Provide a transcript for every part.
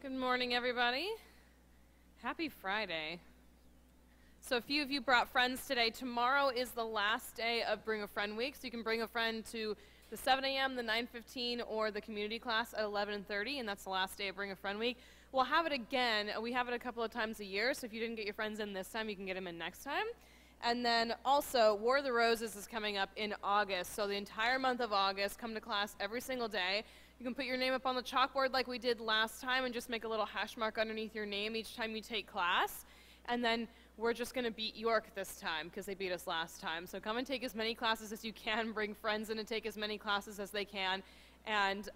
Good morning, everybody. Happy Friday. So a few of you brought friends today. Tomorrow is the last day of Bring a Friend Week, so you can bring a friend to the 7 a.m., the 9:15, or the community class at 11:30, and that's the last day of Bring a Friend Week. We'll have it again. We have it a couple of times a year, so if you didn't get your friends in this time, you can get them in next time. And then also, War of the Roses is coming up in August, so the entire month of August, come to class every single day. You can put your name up on the chalkboard like we did last time and just make a little hash mark underneath your name each time you take class. And then we're just going to beat York this time because they beat us last time. So come and take as many classes as you can, bring friends in and take as many classes as they can, and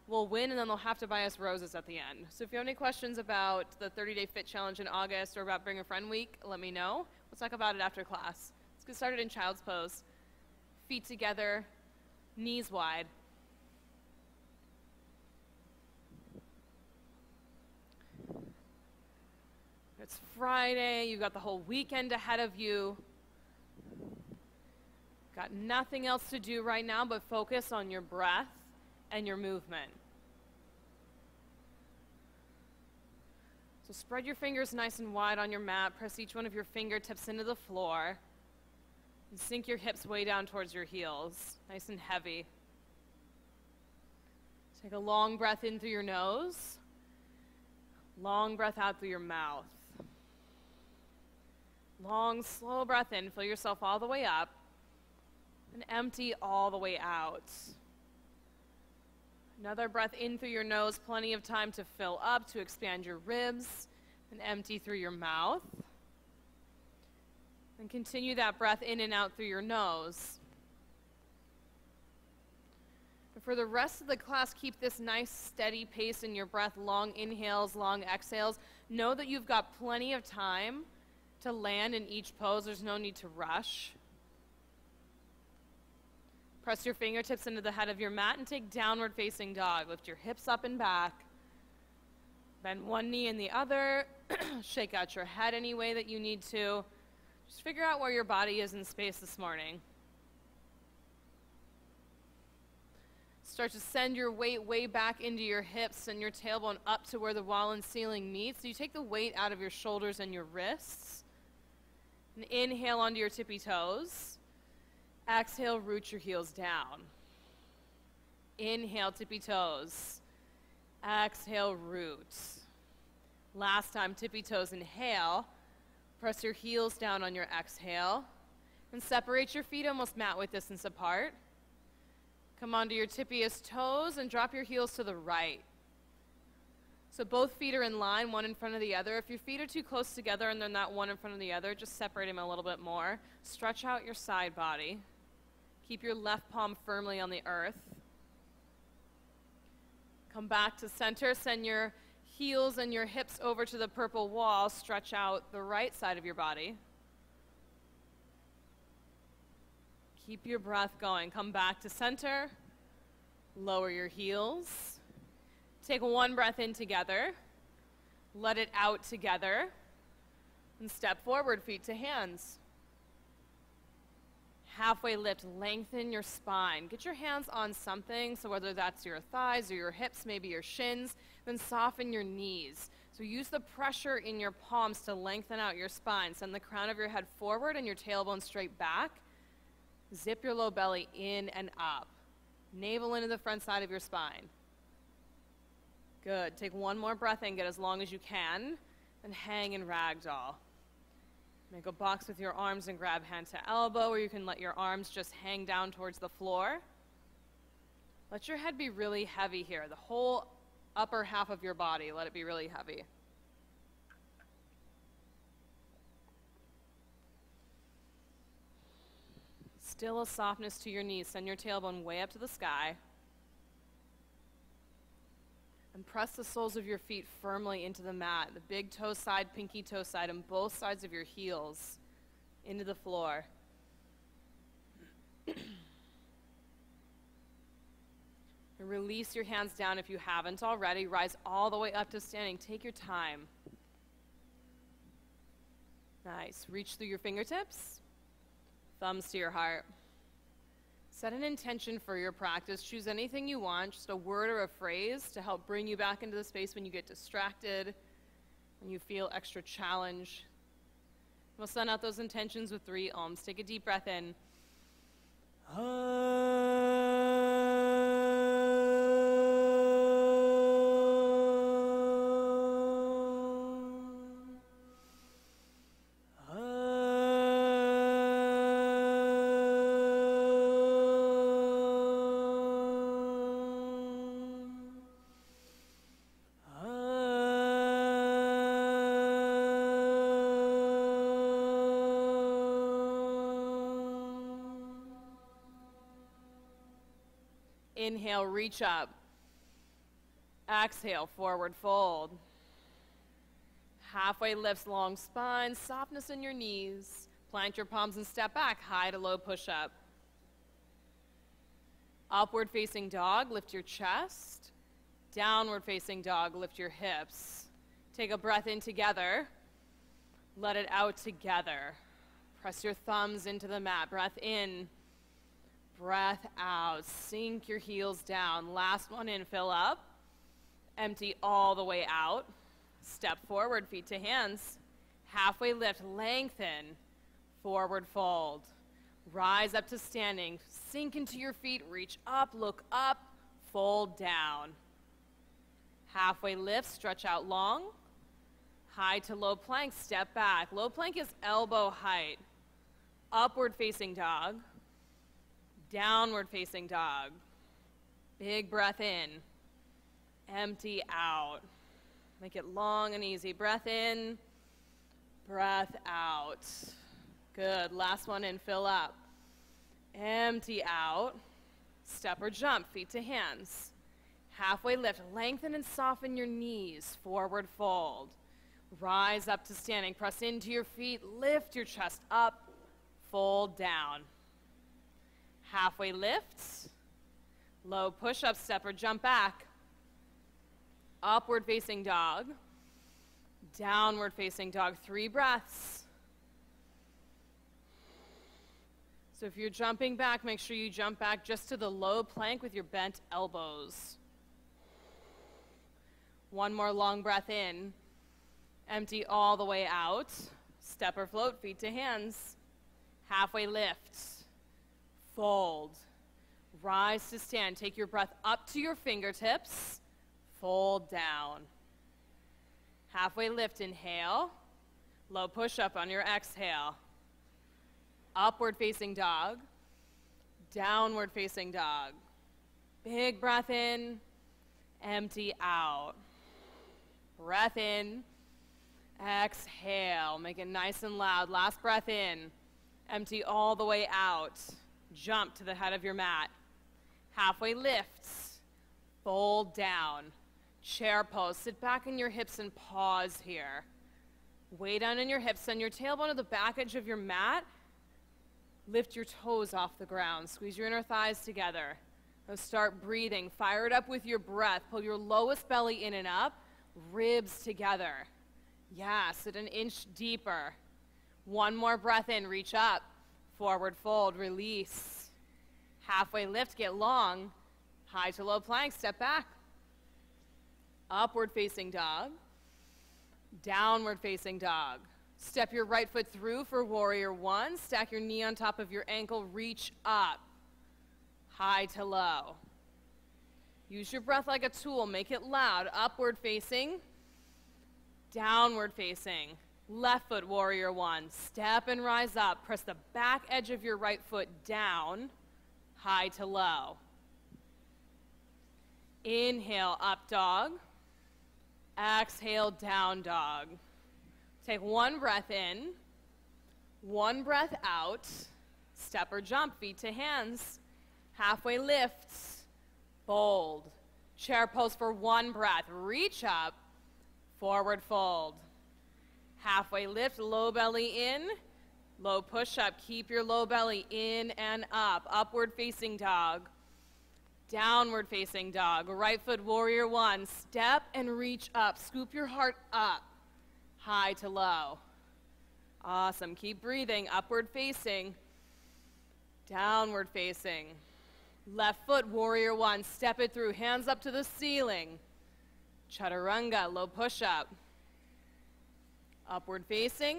we'll win, and then they'll have to buy us roses at the end. So if you have any questions about the 30-day fit challenge in August or about Bring a Friend Week, let me know. We'll talk about it after class. Let's get started in child's pose. Feet together, knees wide. It's Friday, you've got the whole weekend ahead of you. Got nothing else to do right now but focus on your breath and your movement. So spread your fingers nice and wide on your mat, press each one of your fingertips into the floor, and sink your hips way down towards your heels, nice and heavy. Take a long breath in through your nose, long breath out through your mouth. Long, slow breath in, fill yourself all the way up, and empty all the way out. Another breath in through your nose, plenty of time to fill up, to expand your ribs, and empty through your mouth. And continue that breath in and out through your nose. And for the rest of the class, keep this nice steady pace in your breath, long inhales, long exhales. Know that you've got plenty of time to land in each pose. There's no need to rush. Press your fingertips into the head of your mat and take downward facing dog. Lift your hips up and back. Bend one knee and the other. Shake out your head any way that you need to. Just figure out where your body is in space this morning. Start to send your weight way back into your hips and your tailbone up to where the wall and ceiling meet. So you take the weight out of your shoulders and your wrists. And inhale onto your tippy toes. Exhale, root your heels down. Inhale, tippy toes. Exhale, root. Last time, tippy toes, inhale. Press your heels down on your exhale. And separate your feet almost mat width distance apart. Come onto your tippiest toes and drop your heels to the right. So both feet are in line, one in front of the other. If your feet are too close together and they're not one in front of the other, just separate them a little bit more. Stretch out your side body. Keep your left palm firmly on the earth. Come back to center. Send your heels and your hips over to the purple wall. Stretch out the right side of your body. Keep your breath going. Come back to center. Lower your heels. Take one breath in together. Let it out together. And step forward, feet to hands. Halfway lift, lengthen your spine. Get your hands on something, so whether that's your thighs or your hips, maybe your shins, then soften your knees. So use the pressure in your palms to lengthen out your spine. Send the crown of your head forward and your tailbone straight back. Zip your low belly in and up. Navel into the front side of your spine. Good. Take one more breath in, get as long as you can, and hang in ragdoll. Make a box with your arms and grab hand to elbow, or you can let your arms just hang down towards the floor. Let your head be really heavy here. The whole upper half of your body, let it be really heavy. Still a softness to your knees. Send your tailbone way up to the sky. And press the soles of your feet firmly into the mat. The big toe side, pinky toe side, and both sides of your heels into the floor. And release your hands down if you haven't already. Rise all the way up to standing. Take your time. Nice. Reach through your fingertips. Thumbs to your heart. Set an intention for your practice. Choose anything you want, just a word or a phrase to help bring you back into the space when you get distracted, when you feel extra challenge. We'll send out those intentions with 3 ohms. Take a deep breath in. Inhale, reach up. Exhale, forward fold. Halfway lifts, long spine, softness in your knees. Plant your palms and step back, high to low push-up. Upward facing dog, lift your chest. Downward facing dog, lift your hips. Take a breath in together. Let it out together. Press your thumbs into the mat. Breath in. Breath out. Sink your heels down. Last one in, fill up. Empty all the way out. Step forward, feet to hands. Halfway lift, lengthen. Forward fold. Rise up to standing. Sink into your feet, reach up, look up, fold down. Halfway lift, stretch out long. High to low plank, step back. Low plank is elbow height. Upward facing dog. Downward facing dog. Big breath in. Empty out. Make it long and easy. Breath in. Breath out. Good. Last one in. Fill up. Empty out. Step or jump. Feet to hands. Halfway lift. Lengthen and soften your knees. Forward fold. Rise up to standing. Press into your feet. Lift your chest up. Fold down. Halfway lift, low push-up, step or jump back. Upward facing dog, downward facing dog, 3 breaths. So if you're jumping back, make sure you jump back just to the low plank with your bent elbows. One more long breath in. Empty all the way out. Step or float, feet to hands. Halfway lift. Fold. Rise to stand. Take your breath up to your fingertips. Fold down. Halfway lift, inhale. Low push-up on your exhale. Upward facing dog. Downward facing dog. Big breath in. Empty out. Breath in. Exhale. Make it nice and loud. Last breath in. Empty all the way out. Jump to the head of your mat. Halfway lifts. Fold down. Chair pose. Sit back in your hips and pause here. Way down in your hips. Send your tailbone to the back edge of your mat. Lift your toes off the ground. Squeeze your inner thighs together. Now start breathing. Fire it up with your breath. Pull your lowest belly in and up. Ribs together. Yeah, sit an inch deeper. One more breath in. Reach up. Forward fold, release. Halfway lift, get long. High to low plank, step back. Upward facing dog. Downward facing dog. Step your right foot through for warrior 1. Stack your knee on top of your ankle, reach up. High to low. Use your breath like a tool, make it loud. Upward facing. Downward facing. Left foot, warrior 1. Step and rise up. Press the back edge of your right foot down, high to low. Inhale, up dog. Exhale, down dog. Take one breath in, one breath out. Step or jump, feet to hands. Halfway lift, fold. Chair pose for 1 breath. Reach up, forward fold. Halfway lift, low belly in, low push up. Keep your low belly in and up. Upward facing dog, downward facing dog. Right foot, warrior 1. Step and reach up. Scoop your heart up, high to low. Awesome. Keep breathing. Upward facing, downward facing. Left foot, warrior one. Step it through, hands up to the ceiling. Chaturanga, low push-up. Upward facing,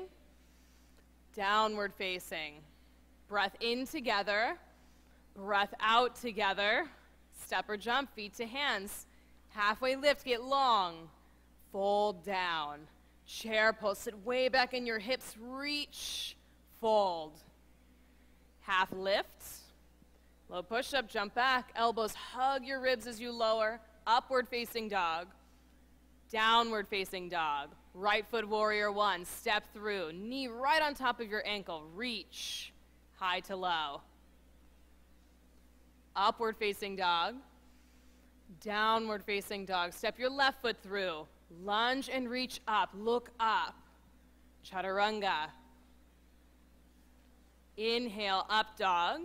downward facing. Breath in together, breath out together. Step or jump, feet to hands. Halfway lift, get long. Fold down. Chair pose, sit way back in your hips, reach, fold. Half lift, low push-up, jump back. Elbows hug your ribs as you lower. Upward facing dog. Downward facing dog. Right foot, warrior one. Step through. Knee right on top of your ankle. Reach. High to low. Upward facing dog. Downward facing dog. Step your left foot through. Lunge and reach up. Look up. Chaturanga. Inhale, up dog.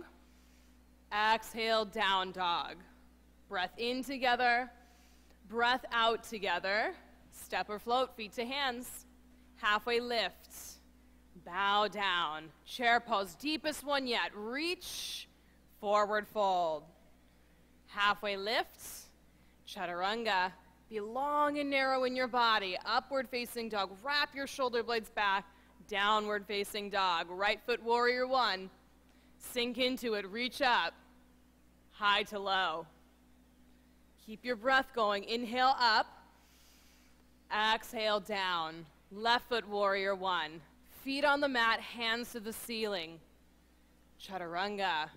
Exhale, down dog. Breath in together. Breath out together. Step or float, feet to hands. Halfway lift. Bow down. Chair pose, deepest one yet. Reach. Forward fold. Halfway lift. Chaturanga. Be long and narrow in your body. Upward facing dog. Wrap your shoulder blades back. Downward facing dog. Right foot, warrior one. Sink into it. Reach up. High to low. Keep your breath going. Inhale up. Exhale down. Left foot, warrior one. Feet on the mat, hands to the ceiling. Chaturanga.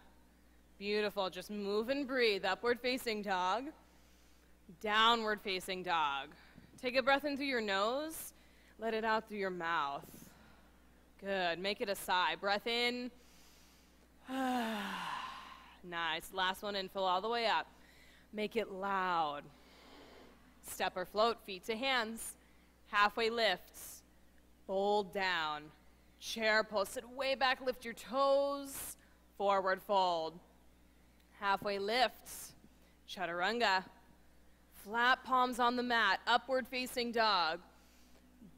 Beautiful. Just move and breathe. Upward facing dog. Downward facing dog. Take a breath in through your nose. Let it out through your mouth. Good. Make it a sigh. Breath in. Nice. Last one in. Fill all the way up. Make it loud. Step or float, feet to hands. Halfway lifts. Fold down. Chair pose. Sit way back. Lift your toes. Forward fold. Halfway lifts. Chaturanga. Flat palms on the mat. Upward facing dog.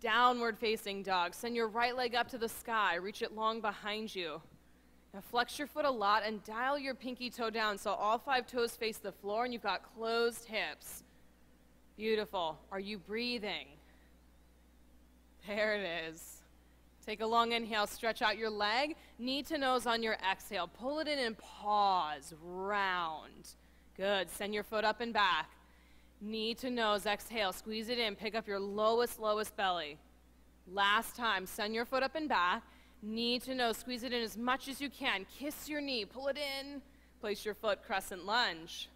Downward facing dog. Send your right leg up to the sky. Reach it long behind you. Now flex your foot a lot and dial your pinky toe down so all 5 toes face the floor and you've got closed hips. Beautiful. Are you breathing? There it is. Take a long inhale. Stretch out your leg. Knee to nose on your exhale. Pull it in and pause. Round. Good. Send your foot up and back. Knee to nose, exhale, squeeze it in, pick up your lowest belly. Last time, send your foot up and back, knee to nose, squeeze it in as much as you can. Kiss your knee, pull it in, place your foot, crescent lunge.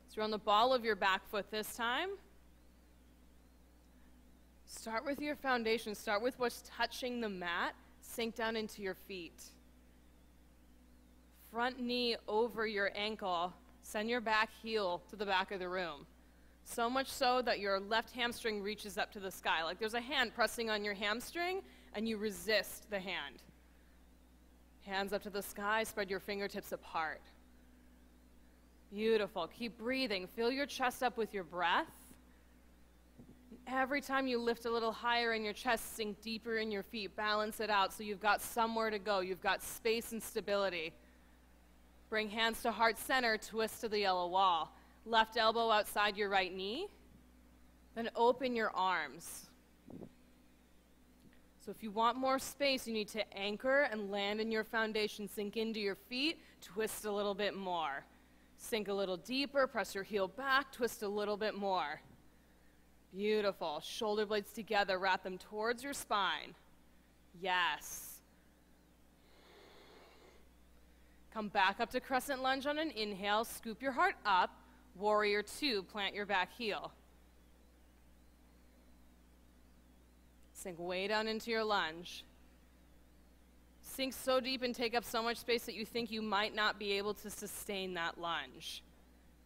So you're on the ball of your back foot this time. Start with your foundation, start with what's touching the mat, sink down into your feet. Front knee over your ankle. Send your back heel to the back of the room. So much so that your left hamstring reaches up to the sky. Like there's a hand pressing on your hamstring and you resist the hand. Hands up to the sky, spread your fingertips apart. Beautiful. Keep breathing. Fill your chest up with your breath. Every time you lift a little higher in your chest, sink deeper in your feet. Balance it out so you've got somewhere to go. You've got space and stability. Bring hands to heart center, twist to the yellow wall. Left elbow outside your right knee. Then open your arms. So if you want more space, you need to anchor and land in your foundation. Sink into your feet, twist a little bit more. Sink a little deeper, press your heel back, twist a little bit more. Beautiful. Shoulder blades together, wrap them towards your spine. Yes. Come back up to crescent lunge on an inhale. Scoop your heart up. Warrior two, plant your back heel. Sink way down into your lunge. Sink so deep and take up so much space that you think you might not be able to sustain that lunge.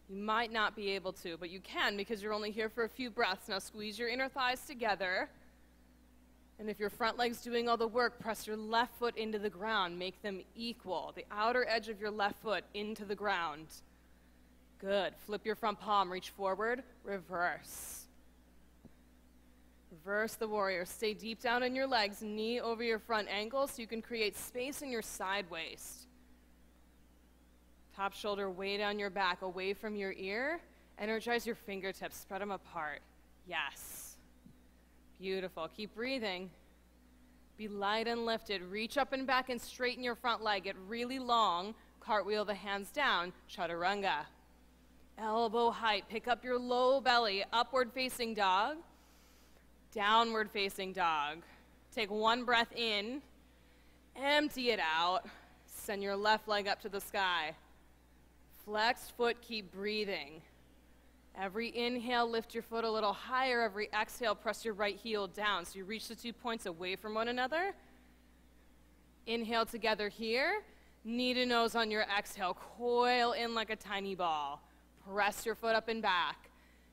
You might not be able to, but you can because you're only here for a few breaths. Now squeeze your inner thighs together. And if your front leg's doing all the work, press your left foot into the ground. Make them equal. The outer edge of your left foot into the ground. Good. Flip your front palm. Reach forward. Reverse. Reverse the warrior. Stay deep down in your legs. Knee over your front ankle so you can create space in your side waist. Top shoulder way down your back, away from your ear. Energize your fingertips, spread them apart. Yes. Beautiful. Keep breathing. Be light and lifted. Reach up and back and straighten your front leg. Get really long. Cartwheel the hands down. Chaturanga. Elbow height. Pick up your low belly. Upward facing dog. Downward facing dog. Take one breath in. Empty it out. Send your left leg up to the sky. Flexed foot, keep breathing. Every inhale, lift your foot a little higher. Every exhale, press your right heel down. So you reach the 2 points away from one another. Inhale together here. Knee to nose on your exhale. Coil in like a tiny ball. Press your foot up and back.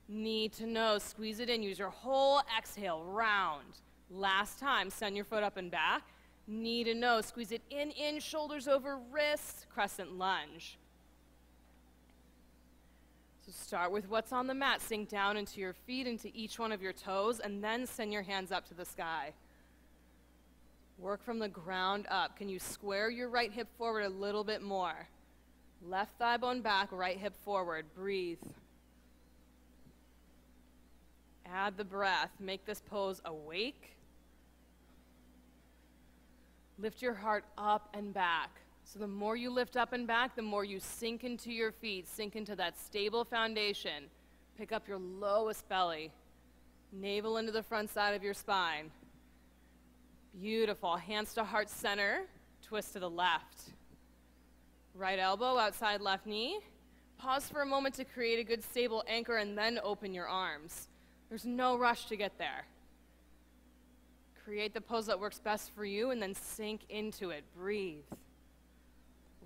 Knee to nose, squeeze it in. Use your whole exhale, round. Last time, send your foot up and back. Knee to nose, squeeze it in, shoulders over wrists, crescent lunge. So start with what's on the mat. Sink down into your feet, into each one of your toes, and then send your hands up to the sky. Work from the ground up. Can you square your right hip forward a little bit more? Left thigh bone back, right hip forward. Breathe. Add the breath. Make this pose awake. Lift your heart up and back. So the more you lift up and back, the more you sink into your feet, sink into that stable foundation. Pick up your lowest belly. Navel into the front side of your spine. Beautiful. Hands to heart center. Twist to the left. Right elbow outside left knee. Pause for a moment to create a good stable anchor and then open your arms. There's no rush to get there. Create the pose that works best for you and then sink into it. Breathe.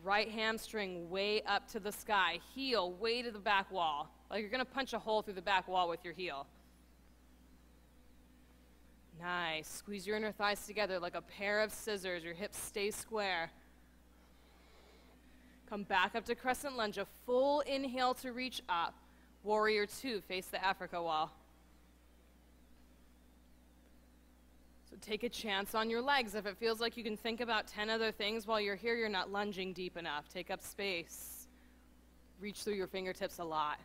Right hamstring way up to the sky. Heel way to the back wall. Like you're going to punch a hole through the back wall with your heel. Nice. Squeeze your inner thighs together like a pair of scissors. Your hips stay square. Come back up to crescent lunge. A full inhale to reach up. Warrior 2, face the Africa wall. So take a chance on your legs. If it feels like you can think about 10 other things while you're here, you're not lunging deep enough. Take up space. Reach through your fingertips a lot.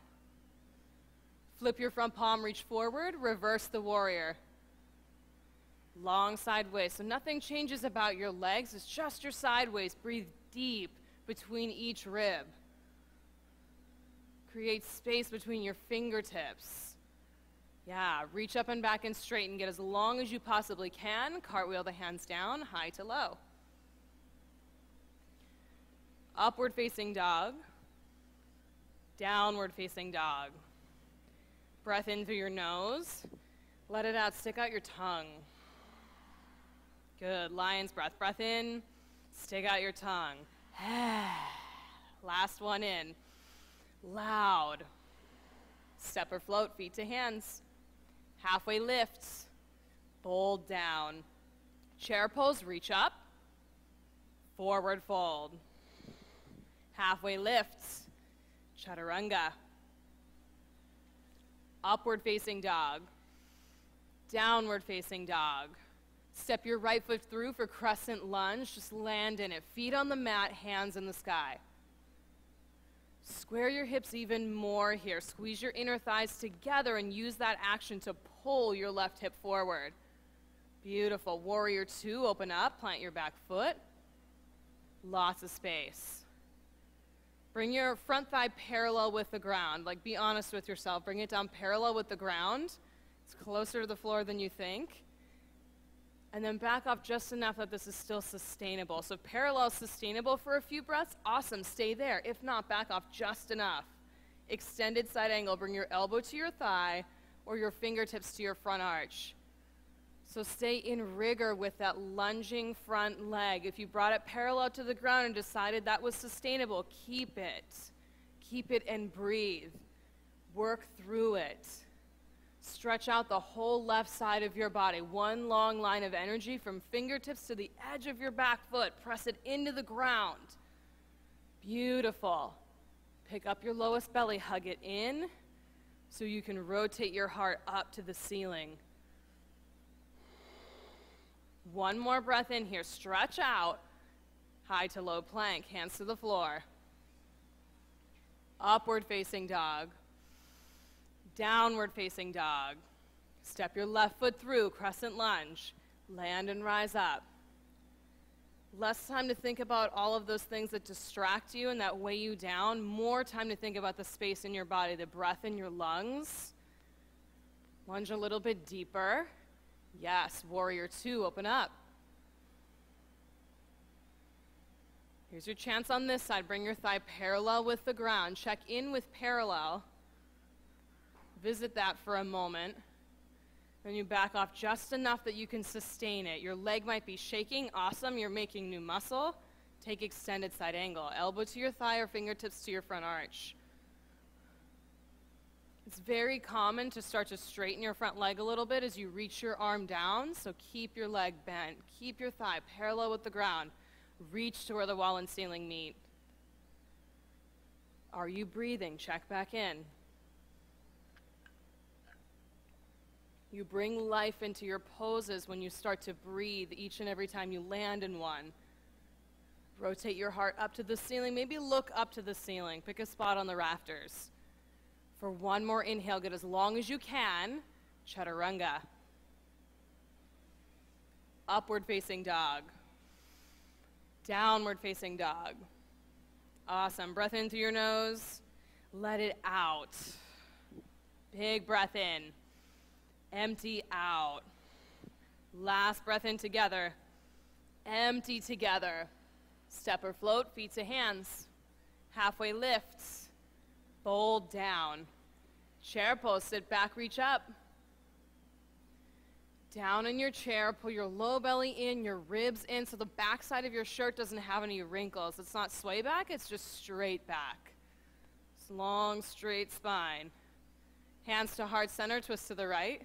Flip your front palm, reach forward, reverse the warrior. Long sideways. So nothing changes about your legs. It's just your sideways. Breathe deep between each rib. Create space between your fingertips. Yeah, reach up and back and straighten. Get as long as you possibly can. Cartwheel the hands down, high to low. Upward facing dog. Downward facing dog. Breath in through your nose. Let it out, stick out your tongue. Good, lion's breath. Breath in, stick out your tongue. Last one in. Loud. Step or float, feet to hands. Halfway lifts. Fold down. Chair pose, reach up. Forward fold. Halfway lifts. Chaturanga. Upward facing dog. Downward facing dog. Step your right foot through for crescent lunge. Just land in it. Feet on the mat, hands in the sky. Square your hips even more here. Squeeze your inner thighs together and use that action to pull your left hip forward. Beautiful. Warrior 2, open up, plant your back foot. Lots of space. Bring your front thigh parallel with the ground. Like, be honest with yourself. Bring it down parallel with the ground. It's closer to the floor than you think. And then back off just enough that this is still sustainable. So parallel is sustainable for a few breaths. Awesome, stay there. If not, back off just enough. Extended side angle. Bring your elbow to your thigh or your fingertips to your front arch. So stay in rigor with that lunging front leg. If you brought it parallel to the ground and decided that was sustainable, keep it. Keep it and breathe. Work through it. Stretch out the whole left side of your body. One long line of energy from fingertips to the edge of your back foot. Press it into the ground. Beautiful. Pick up your lowest belly, hug it in so you can rotate your heart up to the ceiling. One more breath in here. Stretch out. High to low plank, hands to the floor. Upward facing dog. Downward facing dog. Step your left foot through, crescent lunge. Land and rise up. Less time to think about all of those things that distract you and that weigh you down. More time to think about the space in your body, the breath in your lungs. Lunge a little bit deeper. Yes, warrior two, open up. Here's your chance on this side. Bring your thigh parallel with the ground. Check in with parallel. Visit that for a moment. Then you back off just enough that you can sustain it. Your leg might be shaking. Awesome, you're making new muscle. Take extended side angle. Elbow to your thigh or fingertips to your front arch. It's very common to start to straighten your front leg a little bit as you reach your arm down. So keep your leg bent. Keep your thigh parallel with the ground. Reach to where the wall and ceiling meet. Are you breathing? Check back in. You bring life into your poses when you start to breathe each and every time you land in one. Rotate your heart up to the ceiling. Maybe look up to the ceiling. Pick a spot on the rafters. For one more inhale, get as long as you can. Chaturanga. Upward facing dog. Downward facing dog. Awesome. Breath in through your nose. Let it out. Big breath in. Empty out. Last breath in together. Empty together. Step or float, feet to hands. Halfway lift. Fold down. Chair pose, sit back, reach up. Down in your chair, pull your low belly in, your ribs in, so the back side of your shirt doesn't have any wrinkles. It's not sway back, it's just straight back. It's long, straight spine. Hands to heart center, twist to the right.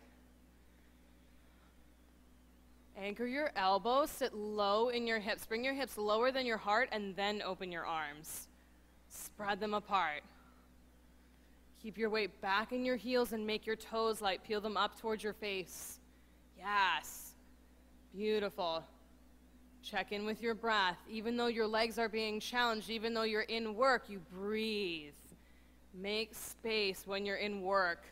Anchor your elbows, sit low in your hips. Bring your hips lower than your heart and then open your arms. Spread them apart. Keep your weight back in your heels and make your toes light. Peel them up towards your face. Yes. Beautiful. Check in with your breath. Even though your legs are being challenged, even though you're in work, you breathe. Make space when you're in work.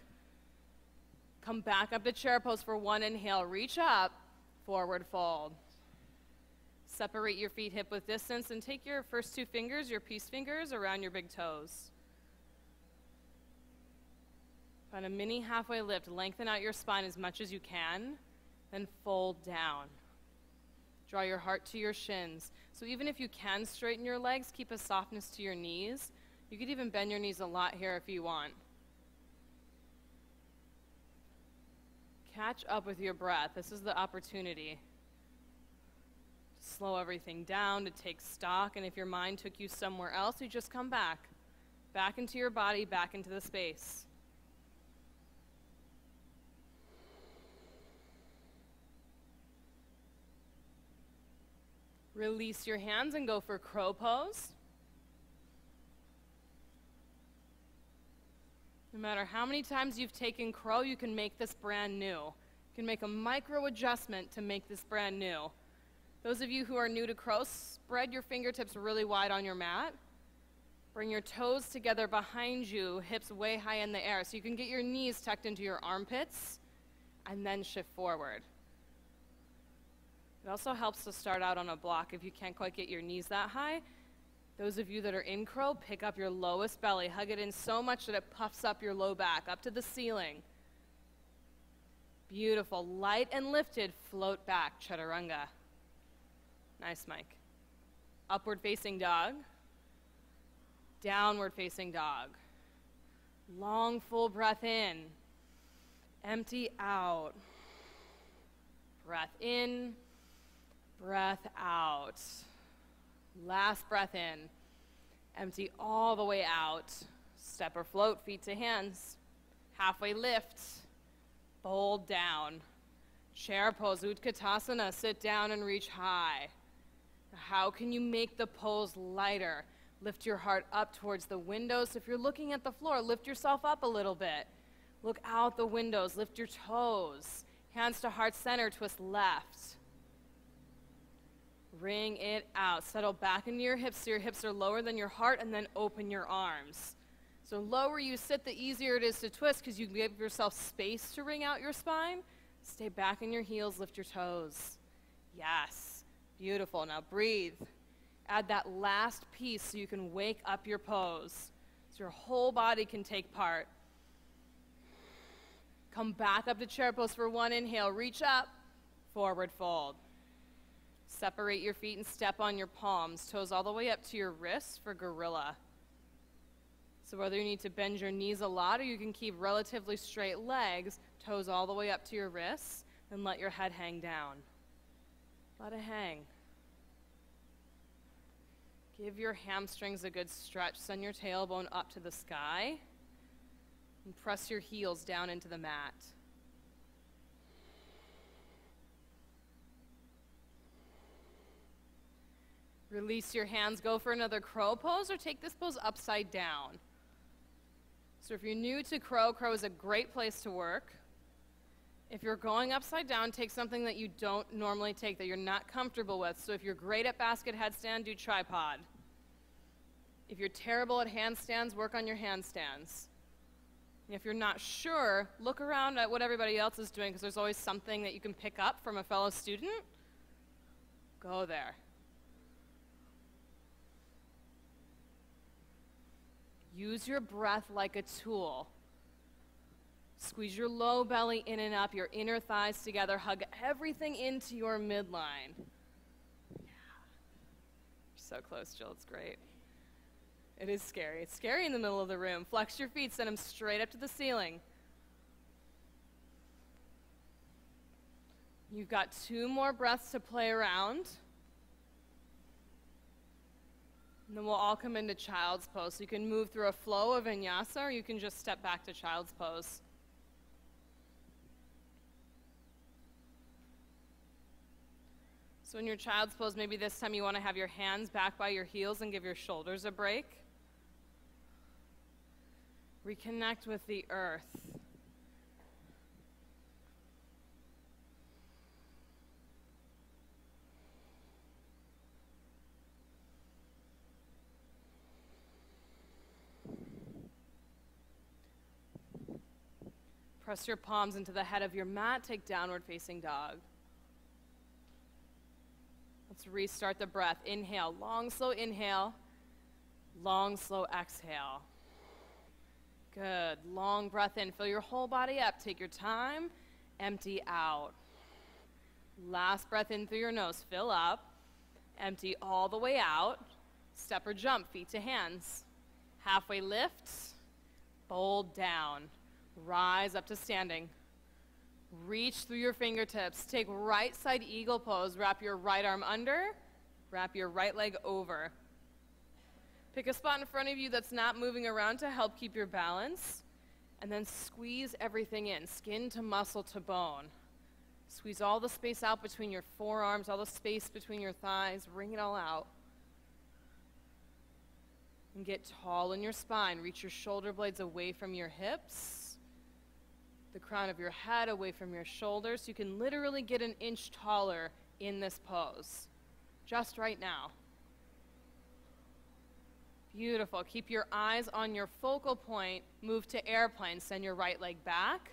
Come back up to chair pose for one inhale. Reach up. Forward fold. Separate your feet hip width distance and take your first two fingers, your peace fingers, around your big toes. Find a mini halfway lift. Lengthen out your spine as much as you can, then fold down. Draw your heart to your shins. So even if you can straighten your legs, keep a softness to your knees. You could even bend your knees a lot here if you want. Catch up with your breath. This is the opportunity to slow everything down, to take stock, and if your mind took you somewhere else, you just come back. Back into your body, back into the space. Release your hands and go for crow pose. No matter how many times you've taken crow, you can make this brand new. You can make a micro adjustment to make this brand new. Those of you who are new to crow, spread your fingertips really wide on your mat. Bring your toes together behind you, hips way high in the air, so you can get your knees tucked into your armpits, and then shift forward. It also helps to start out on a block if you can't quite get your knees that high. Those of you that are in crow, pick up your lowest belly. Hug it in so much that it puffs up your low back, up to the ceiling. Beautiful. Light and lifted, float back, chaturanga. Nice, Mike. Upward facing dog. Downward facing dog. Long, full breath in. Empty out. Breath in. Breath out. Last breath in. Empty all the way out. Step or float, feet to hands. Halfway lift. Fold down. Chair pose, Utkatasana. Sit down and reach high. How can you make the pose lighter? Lift your heart up towards the windows. If you're looking at the floor, lift yourself up a little bit. Look out the windows. Lift your toes. Hands to heart center, twist left. Ring it out. Settle back into your hips so your hips are lower than your heart, and then open your arms. So lower you sit, the easier it is to twist because you give yourself space to wring out your spine. Stay back in your heels, lift your toes. Yes, beautiful. Now breathe. Add that last piece so you can wake up your pose, so your whole body can take part. Come back up to chair pose for one inhale. Reach up, forward fold. Separate your feet and step on your palms, toes all the way up to your wrists for gorilla. So whether you need to bend your knees a lot or you can keep relatively straight legs, toes all the way up to your wrists, and let your head hang down. Let it hang. Give your hamstrings a good stretch. Send your tailbone up to the sky. And press your heels down into the mat. Release your hands. Go for another crow pose or take this pose upside down. So if you're new to crow, crow is a great place to work. If you're going upside down, take something that you don't normally take, that you're not comfortable with. So if you're great at basket headstand, do tripod. If you're terrible at handstands, work on your handstands. And if you're not sure, look around at what everybody else is doing, because there's always something that you can pick up from a fellow student. Go there. Use your breath like a tool. Squeeze your low belly in and up, your inner thighs together. Hug everything into your midline. Yeah. You're so close, Jill. It's great. It is scary. It's scary in the middle of the room. Flex your feet. Send them straight up to the ceiling. You've got 2 more breaths to play around. And then we'll all come into child's pose. So you can move through a flow of vinyasa, or you can just step back to child's pose. So in your child's pose, maybe this time you want to have your hands back by your heels and give your shoulders a break. Reconnect with the earth. Press your palms into the head of your mat. Take downward facing dog. Let's restart the breath. Inhale, long, slow inhale. Long, slow exhale. Good. Long breath in. Fill your whole body up. Take your time. Empty out. Last breath in through your nose. Fill up. Empty all the way out. Step or jump, feet to hands. Halfway lift. Fold down. Rise up to standing. Reach through your fingertips. Take right side eagle pose. Wrap your right arm under. Wrap your right leg over. Pick a spot in front of you that's not moving around to help keep your balance. And then squeeze everything in, skin to muscle to bone. Squeeze all the space out between your forearms, all the space between your thighs. Wring it all out. And get tall in your spine. Reach your shoulder blades away from your hips. The crown of your head away from your shoulders. You can literally get an inch taller in this pose, just right now. Beautiful. Keep your eyes on your focal point. Move to airplane. Send your right leg back.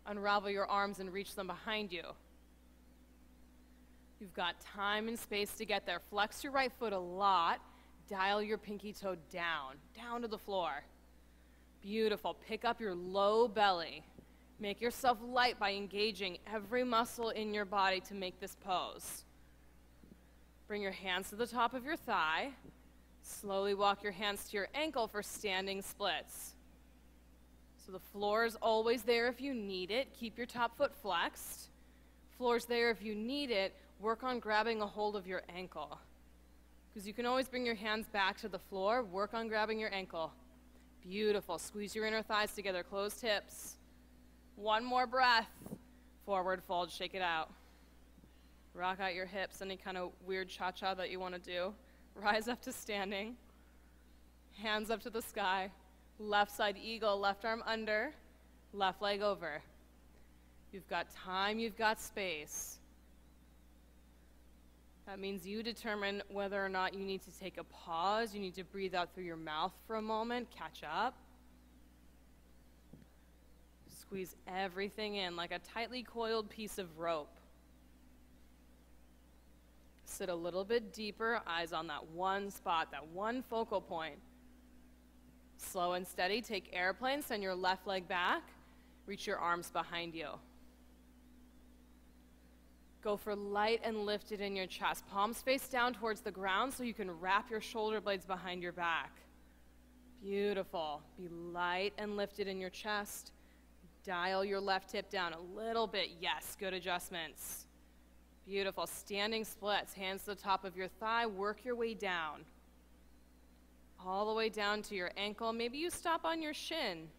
Unravel your arms and reach them behind you. You've got time and space to get there. Flex your right foot a lot. Dial your pinky toe down, down to the floor. Beautiful. Pick up your low belly. Make yourself light by engaging every muscle in your body to make this pose. Bring your hands to the top of your thigh. Slowly walk your hands to your ankle for standing splits. So the floor is always there if you need it. Keep your top foot flexed. Floor's there if you need it. Work on grabbing a hold of your ankle. Because you can always bring your hands back to the floor. Work on grabbing your ankle. Beautiful. Squeeze your inner thighs together. Closed hips. One more breath. Forward fold. Shake it out. Rock out your hips. Any kind of weird cha-cha that you want to do. Rise up to standing. Hands up to the sky. Left side eagle. Left arm under. Left leg over. You've got time. You've got space. That means you determine whether or not you need to take a pause. You need to breathe out through your mouth for a moment. Catch up. Squeeze everything in like a tightly coiled piece of rope. Sit a little bit deeper, eyes on that one spot, that one focal point. Slow and steady, take airplane, send your left leg back, reach your arms behind you. Go for light and lifted in your chest. Palms face down towards the ground so you can wrap your shoulder blades behind your back. Beautiful. Be light and lifted in your chest. Dial your left hip down a little bit. Yes, good adjustments. Beautiful. Standing splits, hands to the top of your thigh. Work your way down. All the way down to your ankle. Maybe you stop on your shin.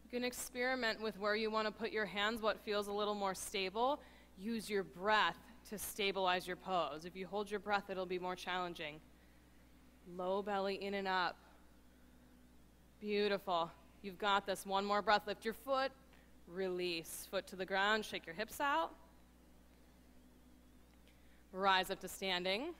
You can experiment with where you want to put your hands, what feels a little more stable. Use your breath to stabilize your pose. If you hold your breath, it'll be more challenging. Low belly in and up. Beautiful. You've got this. One more breath. Lift your foot. Release. Foot to the ground. Shake your hips out. Rise up to standing.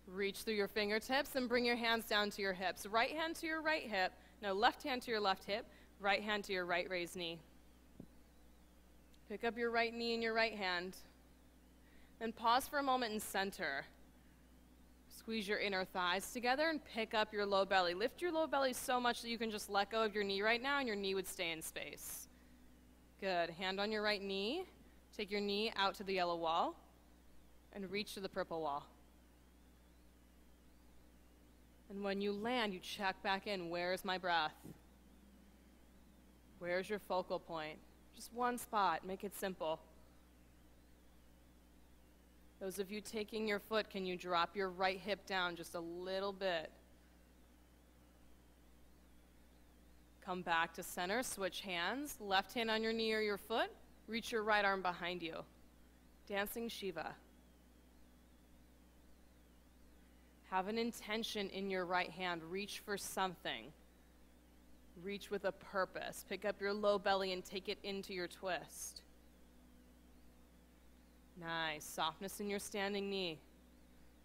Reach through your fingertips and bring your hands down to your hips. Right hand to your right hip. No, left hand to your left hip. Right hand to your right raised knee. Pick up your right knee in your right hand. Then pause for a moment and center. Squeeze your inner thighs together and pick up your low belly. Lift your low belly so much that you can just let go of your knee right now and your knee would stay in space. Good. Hand on your right knee. Take your knee out to the yellow wall and reach to the purple wall. And when you land, you check back in. Where's my breath? Where's your focal point? Just one spot. Make it simple. Those of you taking your foot, can you drop your right hip down just a little bit? Come back to center. Switch hands. Left hand on your knee or your foot. Reach your right arm behind you. Dancing Shiva. Have an intention in your right hand. Reach for something. Reach with a purpose. Pick up your low belly and take it into your twist. Nice. Softness in your standing knee.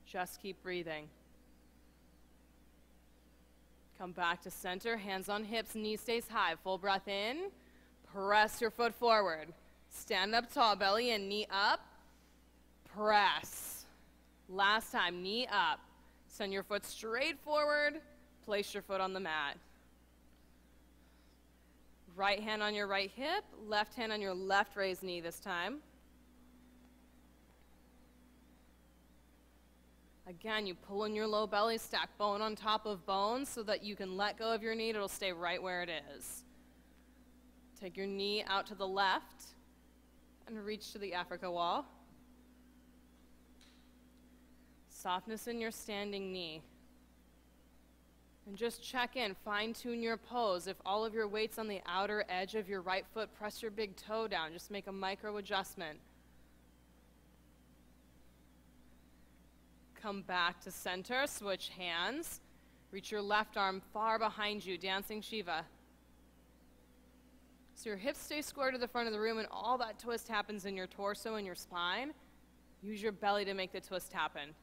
Just keep breathing. Come back to center. Hands on hips. Knee stays high. Full breath in. Press your foot forward. Stand up tall. Belly in. Knee up. Press. Last time. Knee up. Send your foot straight forward. Place your foot on the mat. Right hand on your right hip. Left hand on your left raised knee this time. Again, you pull in your low belly, stack bone on top of bone so that you can let go of your knee. It'll stay right where it is. Take your knee out to the left and reach to the Africa wall. Softness in your standing knee. And just check in, fine-tune your pose. If all of your weight's on the outer edge of your right foot, press your big toe down. Just make a micro adjustment. Come back to center, switch hands. Reach your left arm far behind you, dancing Shiva. So your hips stay square to the front of the room and all that twist happens in your torso and your spine. Use your belly to make the twist happen.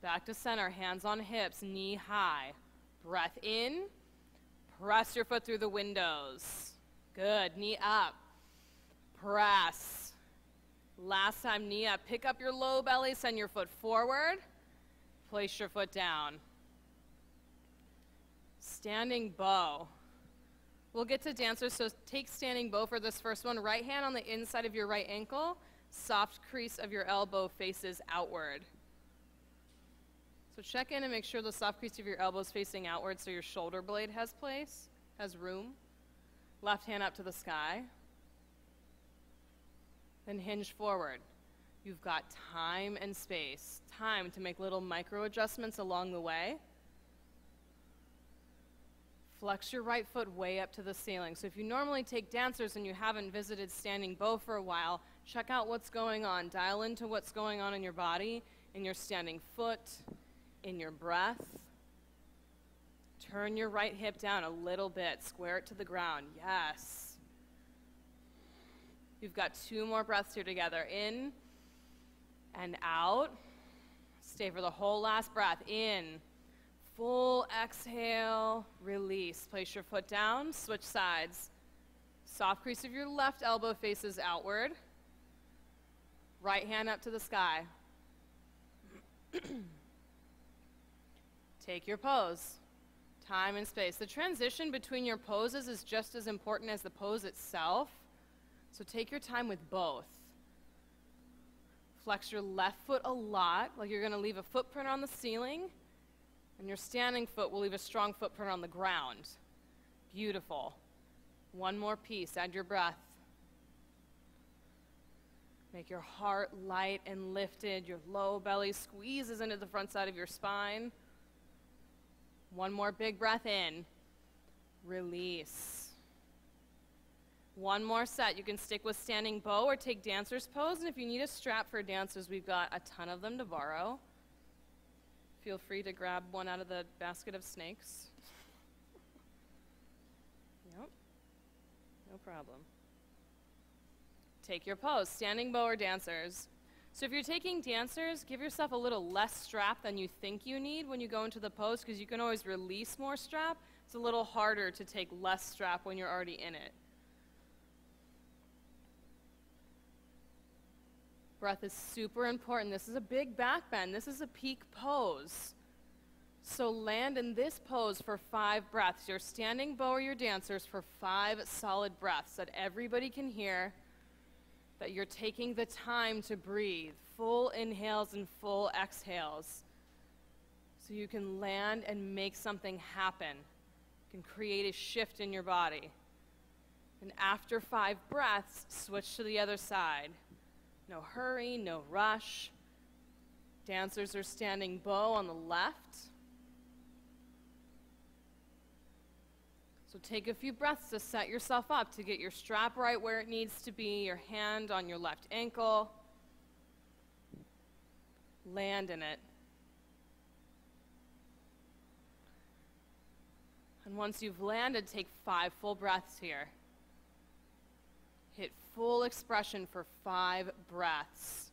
Back to center, hands on hips, knee high. Breath in, press your foot through the windows. Good, knee up, press. Last time, knee up. Pick up your low belly, send your foot forward, place your foot down. Standing bow. We'll get to dancers, so take standing bow for this first one. Right hand on the inside of your right ankle, soft crease of your elbow faces outward. So check in and make sure the soft crease of your elbow is facing outward so your shoulder blade has place, has room. Left hand up to the sky. Then hinge forward. You've got time and space. Time to make little micro adjustments along the way. Flex your right foot way up to the ceiling. So if you normally take dancers and you haven't visited standing bow for a while, check out what's going on. Dial into what's going on in your body, in your standing foot, in your breath. Turn your right hip down a little bit. Square it to the ground. Yes. You've got 2 more breaths here together. In and out. Stay for the whole last breath. In, Full exhale, release. Place your foot down, switch sides. Soft crease of your left elbow faces outward. Right hand up to the sky. Take your pose. Time and space. The transition between your poses is just as important as the pose itself. So take your time with both. Flex your left foot a lot, like you're going to leave a footprint on the ceiling, and your standing foot will leave a strong footprint on the ground. Beautiful. One more piece. Add your breath. Make your heart light and lifted. Your low belly squeezes into the front side of your spine. One more big breath in. Release. One more set. You can stick with standing bow or take dancer's pose. And if you need a strap for dancers, we've got a ton of them to borrow. Feel free to grab one out of the basket of snakes. Yep. No problem. Take your pose. Standing bow or dancers. So if you're taking dancers, give yourself a little less strap than you think you need when you go into the pose, because you can always release more strap. It's a little harder to take less strap when you're already in it. Breath is super important. This is a big back bend. This is a peak pose. So land in this pose for 5 breaths. Your standing bow or your dancers for 5 solid breaths that everybody can hear, that you're taking the time to breathe. Full inhales and full exhales. So you can land and make something happen. You can create a shift in your body. And after 5 breaths, switch to the other side. No hurry, no rush. Dancers are standing bow on the left. So take a few breaths to set yourself up, to get your strap right where it needs to be, your hand on your left ankle. Land in it. And once you've landed, take 5 full breaths here. Hit full expression for 5 breaths.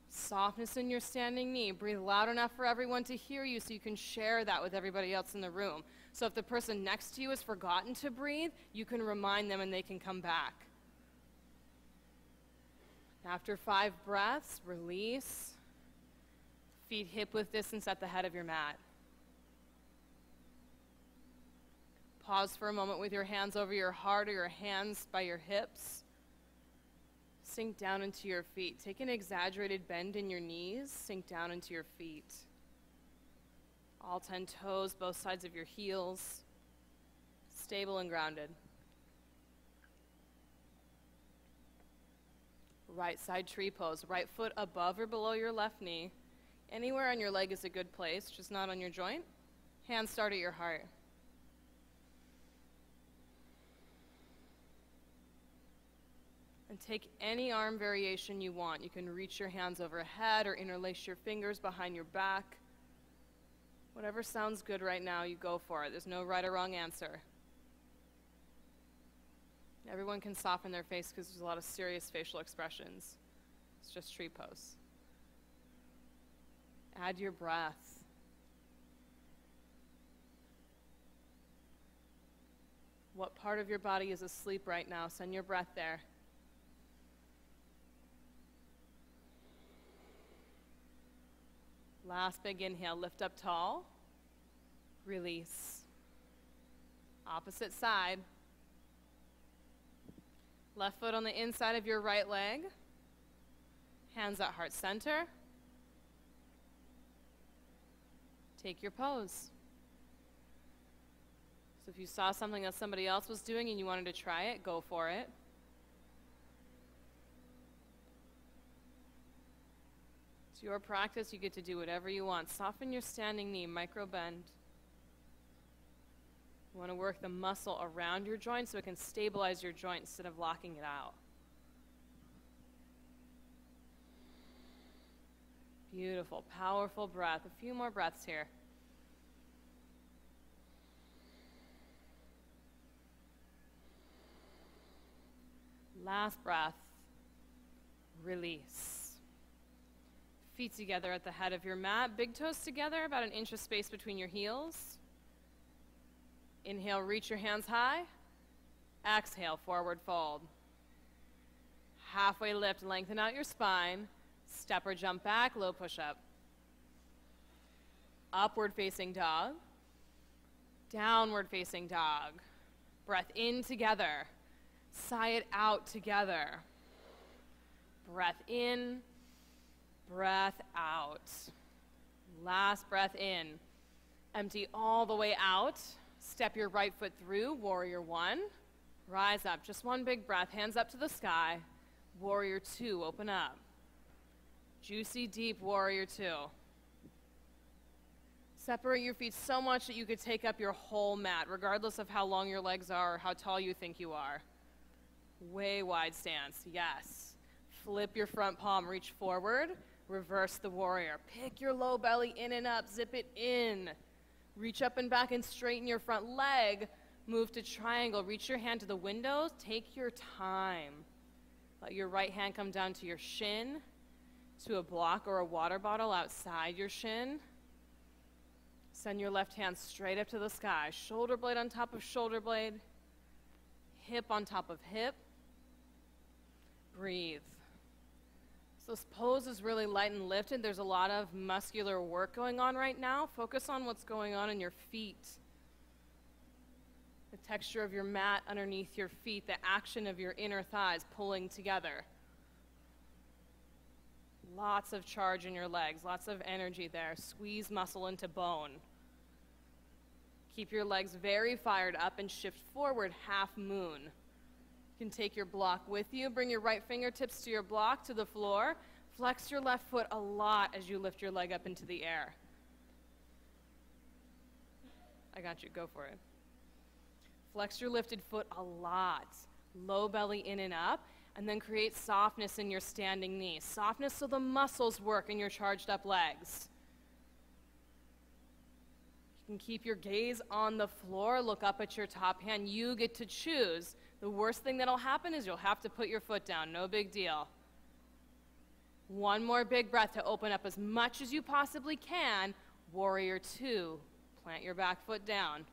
Softness in your standing knee. Breathe loud enough for everyone to hear you so you can share that with everybody else in the room. So if the person next to you has forgotten to breathe, you can remind them and they can come back. After 5 breaths, release. Feet hip width distance at the head of your mat. Pause for a moment with your hands over your heart or your hands by your hips. Sink down into your feet. Take an exaggerated bend in your knees. Sink down into your feet. All 10 toes, both sides of your heels. Stable and grounded. Right side tree pose. Right foot above or below your left knee. Anywhere on your leg is a good place, just not on your joint. Hands start at your heart. And take any arm variation you want. You can reach your hands overhead or interlace your fingers behind your back. Whatever sounds good right now, you go for it. There's no right or wrong answer. Everyone can soften their face because there's a lot of serious facial expressions. It's just tree pose. Add your breath. What part of your body is asleep right now? Send your breath there. Last big inhale, lift up tall, release. Opposite side. Left foot on the inside of your right leg. Hands at heart center. Take your pose. So if you saw something that somebody else was doing and you wanted to try it, go for it. It's your practice. You get to do whatever you want. Soften your standing knee, micro bend. You want to work the muscle around your joint so it can stabilize your joint instead of locking it out. Beautiful, powerful breath. A few more breaths here. Last breath. Release. Feet together at the head of your mat. Big toes together, about an inch of space between your heels. Inhale, reach your hands high. Exhale, forward fold. Halfway lift, lengthen out your spine. Step or jump back, low push-up. Upward facing dog. Downward facing dog. Breath in together. Sigh it out together. Breath in, breath out. Last breath in. Empty all the way out. Step your right foot through, warrior one. Rise up, just one big breath, hands up to the sky. Warrior two, open up. Juicy, deep warrior two. Separate your feet so much that you could take up your whole mat, regardless of how long your legs are or how tall you think you are. Way wide stance, yes. Flip your front palm, reach forward, reverse the warrior. Pick your low belly in and up, zip it in. Reach up and back and straighten your front leg. Move to triangle, reach your hand to the window, take your time. Let your right hand come down to your shin, to a block or a water bottle outside your shin. Send your left hand straight up to the sky. Shoulder blade on top of shoulder blade. Hip on top of hip. Breathe. So this pose is really light and lifted. There's a lot of muscular work going on right now. Focus on what's going on in your feet. The texture of your mat underneath your feet, the action of your inner thighs pulling together. Lots of charge in your legs, lots of energy there. Squeeze muscle into bone. Keep your legs very fired up and shift forward, half moon. You can take your block with you. Bring your right fingertips to your block, to the floor. Flex your left foot a lot as you lift your leg up into the air. I got you, go for it. Flex your lifted foot a lot. Low belly in and up. And then create softness in your standing knee. Softness so the muscles work in your charged up legs. You can keep your gaze on the floor, look up at your top hand. You get to choose. The worst thing that'll happen is you'll have to put your foot down. No big deal. One more big breath to open up as much as you possibly can. Warrior two. Plant your back foot down.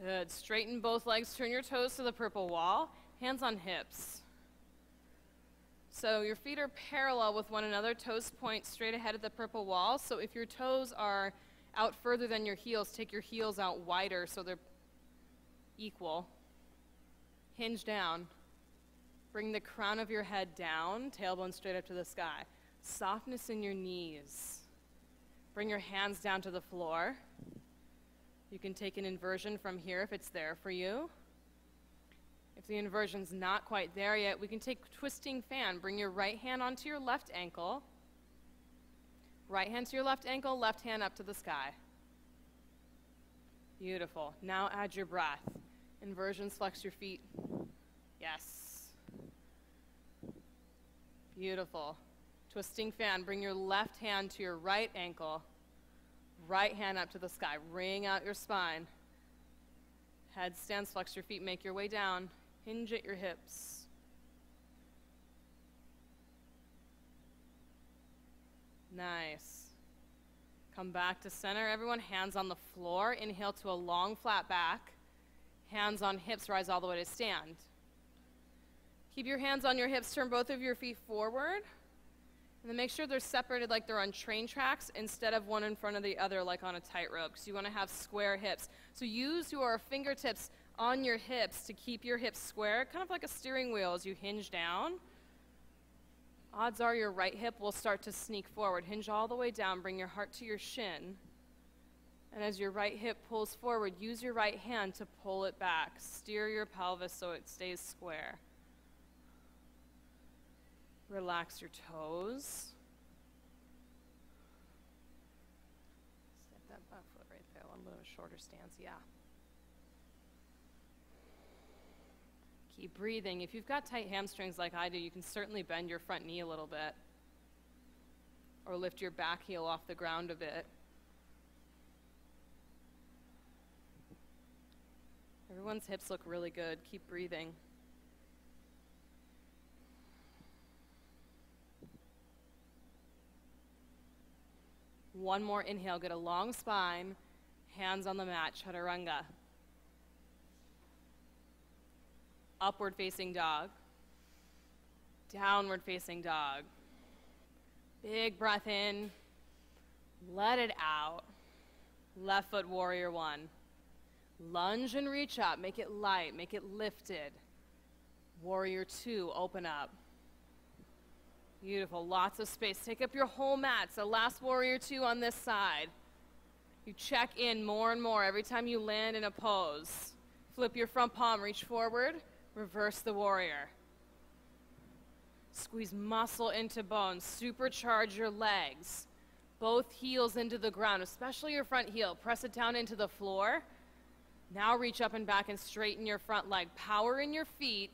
Good. Straighten both legs, turn your toes to the purple wall, hands on hips. So your feet are parallel with one another, toes point straight ahead of the purple wall. So if your toes are out further than your heels, take your heels out wider so they're equal. Hinge down. Bring the crown of your head down, tailbone straight up to the sky. Softness in your knees. Bring your hands down to the floor. You can take an inversion from here if it's there for you. If the inversion's not quite there yet, we can take twisting fan. Bring your right hand onto your left ankle. Right hand to your left ankle, left hand up to the sky. Beautiful. Now add your breath. Inversions, flex your feet. Yes. Beautiful. Twisting fan. Bring your left hand to your right ankle. Right hand up to the sky. Ring out your spine. Head stands, flex your feet, make your way down. Hinge at your hips. Nice. Come back to center. Everyone, hands on the floor. Inhale to a long, flat back. Hands on hips, rise all the way to stand. Keep your hands on your hips, turn both of your feet forward. And then make sure they're separated like they're on train tracks instead of one in front of the other like on a tightrope. So you want to have square hips. So use your fingertips on your hips to keep your hips square, kind of like a steering wheel as you hinge down. Odds are your right hip will start to sneak forward. Hinge all the way down, bring your heart to your shin. And as your right hip pulls forward, use your right hand to pull it back. Steer your pelvis so it stays square. Relax your toes. Step that back foot right there, a little bit of a shorter stance, yeah. Keep breathing. If you've got tight hamstrings like I do, you can certainly bend your front knee a little bit. Or lift your back heel off the ground a bit. Everyone's hips look really good. Keep breathing. One more inhale, get a long spine, hands on the mat, chaturanga. Upward facing dog, downward facing dog. Big breath in, let it out. Left foot warrior one. Lunge and reach up, make it light, make it lifted. Warrior two, open up. Beautiful, lots of space. Take up your whole mat. So last warrior two on this side. You check in more and more every time you land in a pose. Flip your front palm, reach forward, reverse the warrior. Squeeze muscle into bone, supercharge your legs. Both heels into the ground, especially your front heel. Press it down into the floor. Now reach up and back and straighten your front leg. Power in your feet.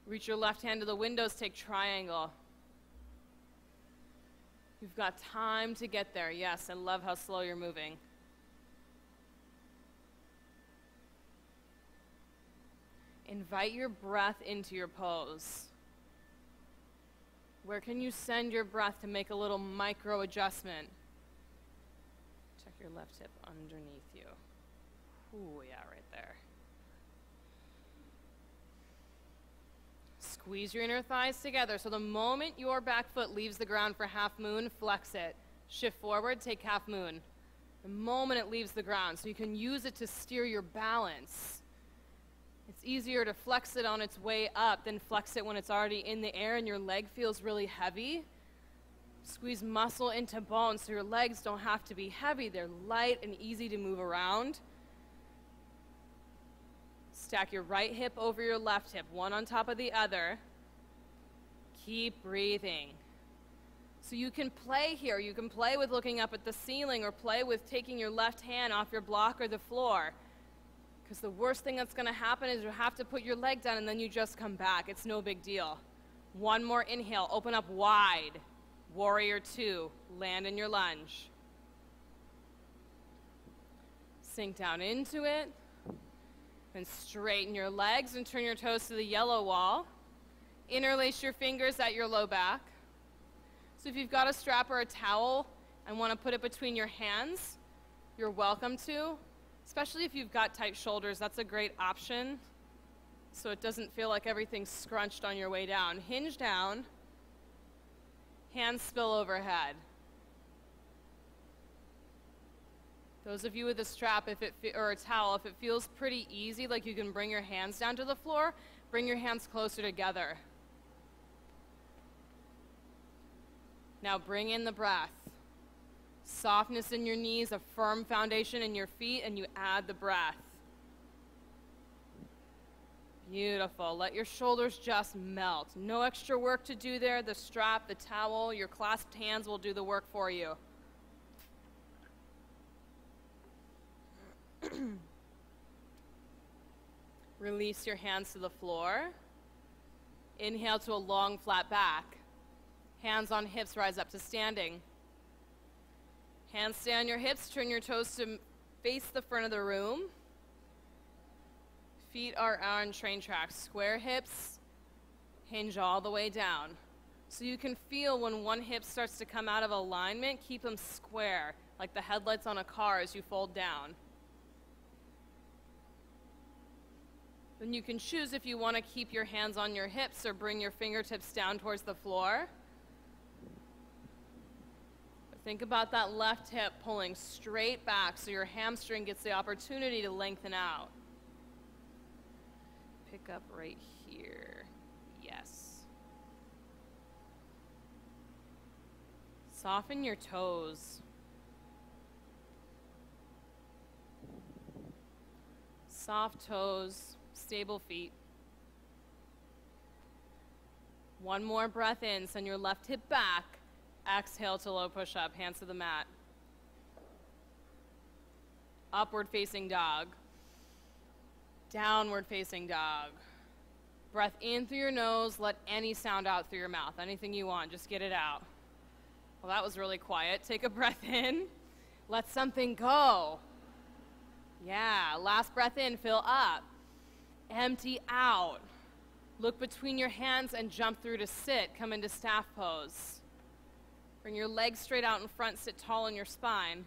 Reach your left hand to the windows, take triangle. You've got time to get there. Yes, I love how slow you're moving. Invite your breath into your pose. Where can you send your breath to make a little micro adjustment? Check your left hip underneath you. Ooh, yeah, right there. Squeeze your inner thighs together. So the moment your back foot leaves the ground for half moon, flex it. Shift forward, take half moon. The moment it leaves the ground, so you can use it to steer your balance. It's easier to flex it on its way up than flex it when it's already in the air and your leg feels really heavy. Squeeze muscle into bone so your legs don't have to be heavy. They're light and easy to move around. Stack your right hip over your left hip, one on top of the other. Keep breathing. So you can play here. You can play with looking up at the ceiling or play with taking your left hand off your block or the floor. Because the worst thing that's going to happen is you have to put your leg down and then you just come back. It's no big deal. One more inhale. Open up wide. Warrior two. Land in your lunge. Sink down into it. Then straighten your legs and turn your toes to the yellow wall. Interlace your fingers at your low back. So if you've got a strap or a towel and want to put it between your hands, you're welcome to. Especially if you've got tight shoulders, that's a great option. So it doesn't feel like everything's scrunched on your way down. Hinge down. Hands spill overhead. Those of you with a strap or a towel, if it feels pretty easy, like you can bring your hands down to the floor, bring your hands closer together. Now bring in the breath. Softness in your knees, a firm foundation in your feet, and you add the breath. Beautiful. Let your shoulders just melt. No extra work to do there. The strap, the towel, your clasped hands will do the work for you. Release your hands to the floor. Inhale to a long, flat back. Hands on hips, rise up to standing. Hands stay on your hips, turn your toes to face the front of the room. Feet are on train tracks. Square hips, hinge all the way down. So you can feel when one hip starts to come out of alignment, keep them square, like the headlights on a car as you fold down. Then you can choose if you want to keep your hands on your hips or bring your fingertips down towards the floor. But think about that left hip pulling straight back so your hamstring gets the opportunity to lengthen out. Pick up right here. Yes. Soften your toes. Soft toes. Stable feet. One more breath in, send your left hip back. Exhale to low push-up, hands to the mat. Upward facing dog. Downward facing dog. Breath in through your nose, let any sound out through your mouth. Anything you want, just get it out. Well, that was really quiet. Take a breath in. Let something go. Yeah, last breath in, fill up. Empty out. Look between your hands and jump through to sit. Come into staff pose. Bring your legs straight out in front, sit tall in your spine.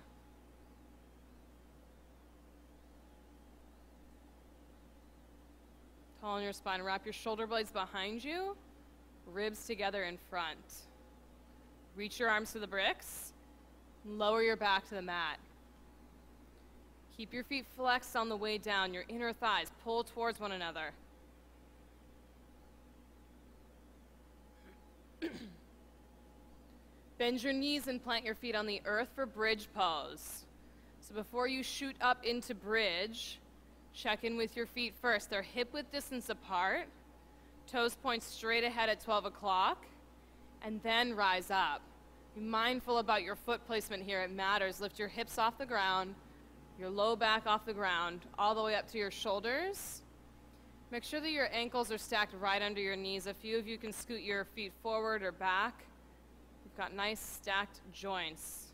Tall in your spine. Wrap your shoulder blades behind you, ribs together in front. Reach your arms to the bricks. Lower your back to the mat. Keep your feet flexed on the way down. Your inner thighs pull towards one another. Bend your knees and plant your feet on the earth for bridge pose. So before you shoot up into bridge, check in with your feet first. They're hip-width distance apart. Toes point straight ahead at 12 o'clock. And then rise up. Be mindful about your foot placement here. It matters. Lift your hips off the ground, your low back off the ground, all the way up to your shoulders. Make sure that your ankles are stacked right under your knees. A few of you can scoot your feet forward or back. You've got nice stacked joints.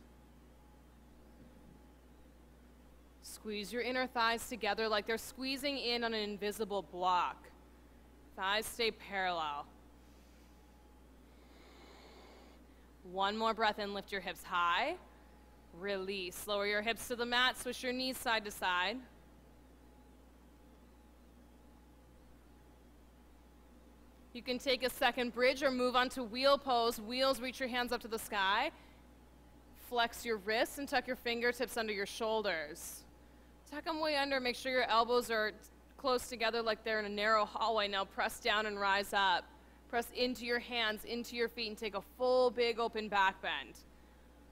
Squeeze your inner thighs together like they're squeezing in on an invisible block. Thighs stay parallel. One more breath in, lift your hips high. Release. Lower your hips to the mat, switch your knees side to side. You can take a second bridge or move on to wheel pose. Wheels, reach your hands up to the sky. Flex your wrists and tuck your fingertips under your shoulders. Tuck them way under, make sure your elbows are close together like they're in a narrow hallway. Now press down and rise up. Press into your hands, into your feet, and take a full, big, open back bend.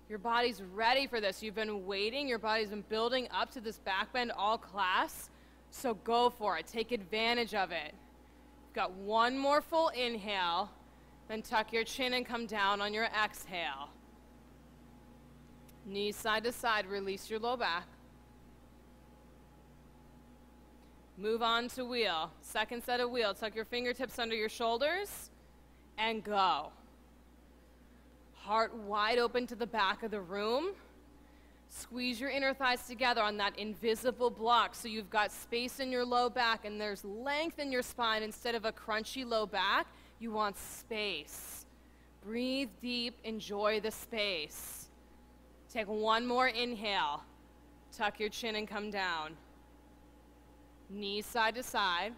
Your body's ready for this. You've been waiting. Your body's been building up to this back bend all class, so go for it. Take advantage of it. You've got one more full inhale, then tuck your chin and come down on your exhale. Knees side to side, release your low back. Move on to wheel. Second set of wheel. Tuck your fingertips under your shoulders and go. Heart wide open to the back of the room. Squeeze your inner thighs together on that invisible block so you've got space in your low back and there's length in your spine. Instead of a crunchy low back, you want space. Breathe deep, enjoy the space. Take one more inhale. Tuck your chin and come down. Knees side to side.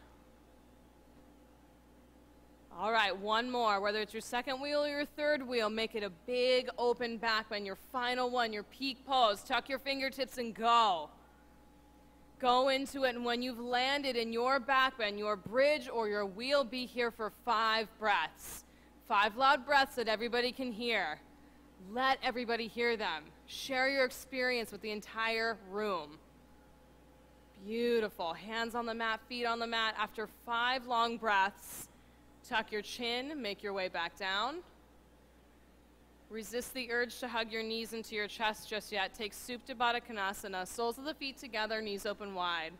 All right, one more. Whether it's your second wheel or your third wheel, make it a big open back bend. Your final one, your peak pose. Tuck your fingertips and go. Go into it, and when you've landed in your back bend, your bridge or your wheel, be here for 5 breaths. 5 loud breaths that everybody can hear. Let everybody hear them. Share your experience with the entire room. Beautiful. Hands on the mat, feet on the mat. After 5 long breaths, tuck your chin, make your way back down. Resist the urge to hug your knees into your chest just yet. Take Supta Baddha Konasana, soles of the feet together, knees open wide.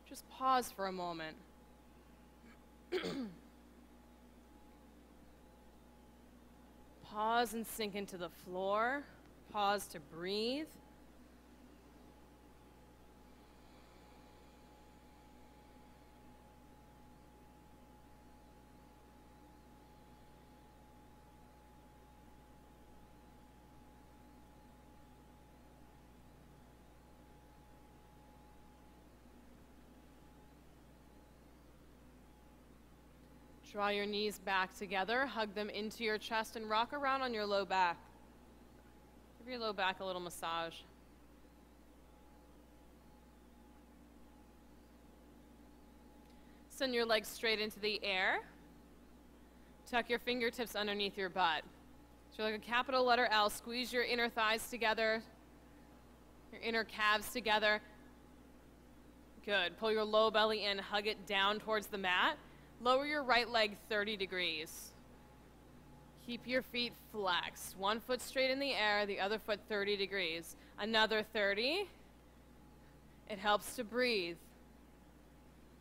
Just pause for a moment. Pause and sink into the floor. Pause to breathe. Draw your knees back together, hug them into your chest, and rock around on your low back. Give your low back a little massage. Send your legs straight into the air. Tuck your fingertips underneath your butt. So like a capital letter L, squeeze your inner thighs together, your inner calves together. Good. Pull your low belly in, hug it down towards the mat. Lower your right leg 30 degrees. Keep your feet flexed. One foot straight in the air, the other foot 30 degrees. Another 30. It helps to breathe.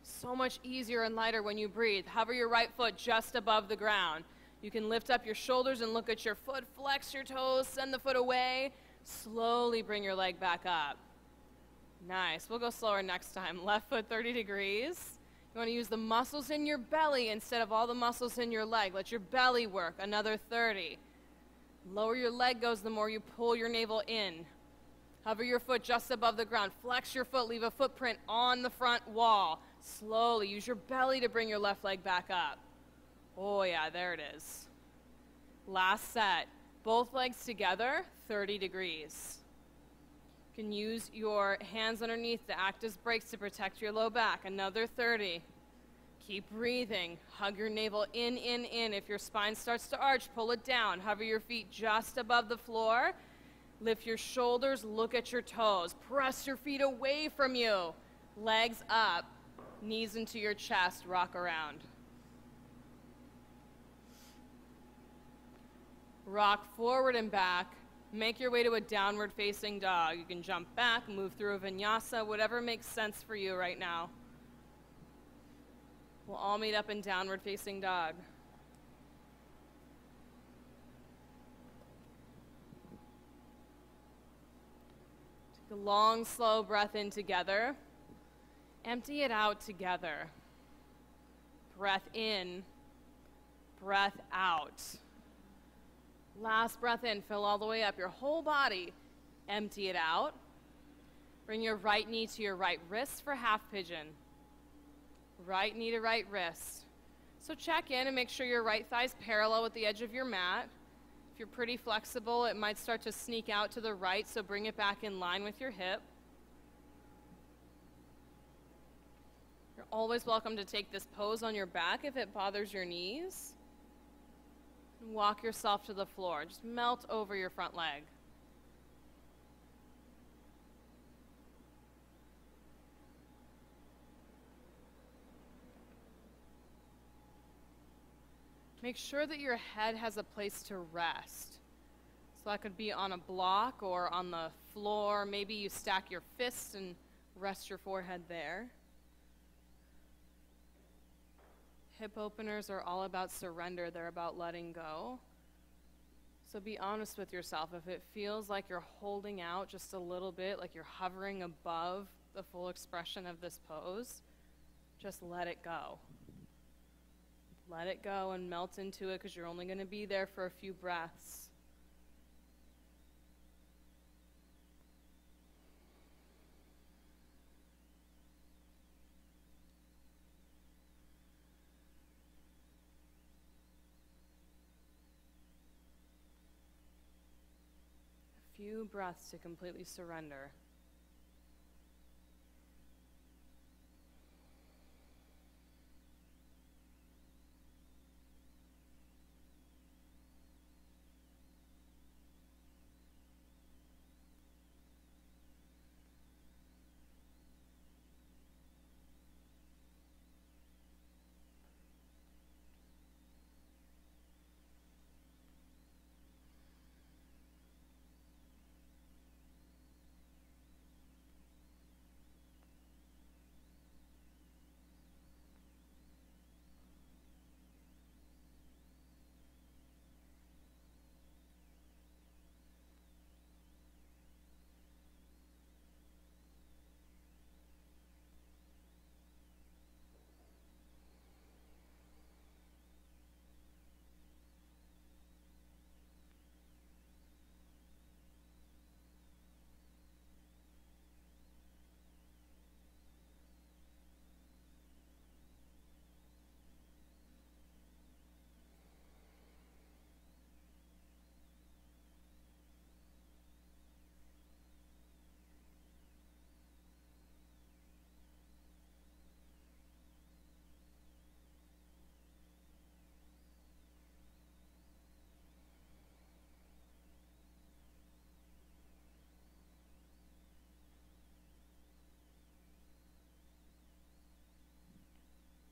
So much easier and lighter when you breathe. Hover your right foot just above the ground. You can lift up your shoulders and look at your foot, flex your toes, send the foot away. Slowly bring your leg back up. Nice. We'll go slower next time. Left foot 30 degrees. You want to use the muscles in your belly instead of all the muscles in your leg. Let your belly work. Another 30. Lower your leg goes, the more you pull your navel in. Hover your foot just above the ground. Flex your foot. Leave a footprint on the front wall. Slowly. Use your belly to bring your left leg back up. Oh, yeah, there it is. Last set. Both legs together, 30 degrees. You can use your hands underneath to act as brakes to protect your low back. Another 30. Keep breathing. Hug your navel in, in, in. If your spine starts to arch, pull it down. Hover your feet just above the floor. Lift your shoulders, look at your toes. Press your feet away from you. Legs up, knees into your chest, rock around. Rock forward and back. Make your way to a downward facing dog. You can jump back, move through a vinyasa, whatever makes sense for you right now. We'll all meet up in downward facing dog. Take a long, slow breath in together. Empty it out together. Breath in, breath out. Last breath in, fill all the way up your whole body. Empty it out. Bring your right knee to your right wrist for half pigeon. Right knee to right wrist. So check in and make sure your right thigh's parallel with the edge of your mat. If you're pretty flexible, it might start to sneak out to the right, so bring it back in line with your hip. You're always welcome to take this pose on your back if it bothers your knees. Walk yourself to the floor. Just melt over your front leg. Make sure that your head has a place to rest. So that could be on a block or on the floor. Maybe you stack your fists and rest your forehead there. Hip openers are all about surrender. They're about letting go. So be honest with yourself. If it feels like you're holding out just a little bit, like you're hovering above the full expression of this pose, just let it go. Let it go and melt into it, because you're only going to be there for a few breaths. Few breaths to completely surrender.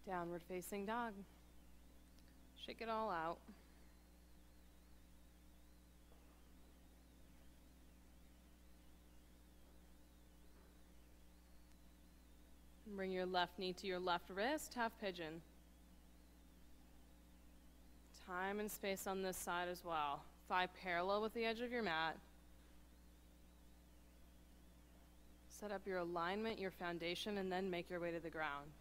Downward facing dog. Shake it all out. Bring your left knee to your left wrist, half pigeon. Time and space on this side as well. Thigh parallel with the edge of your mat. Set up your alignment, your foundation, and then make your way to the ground.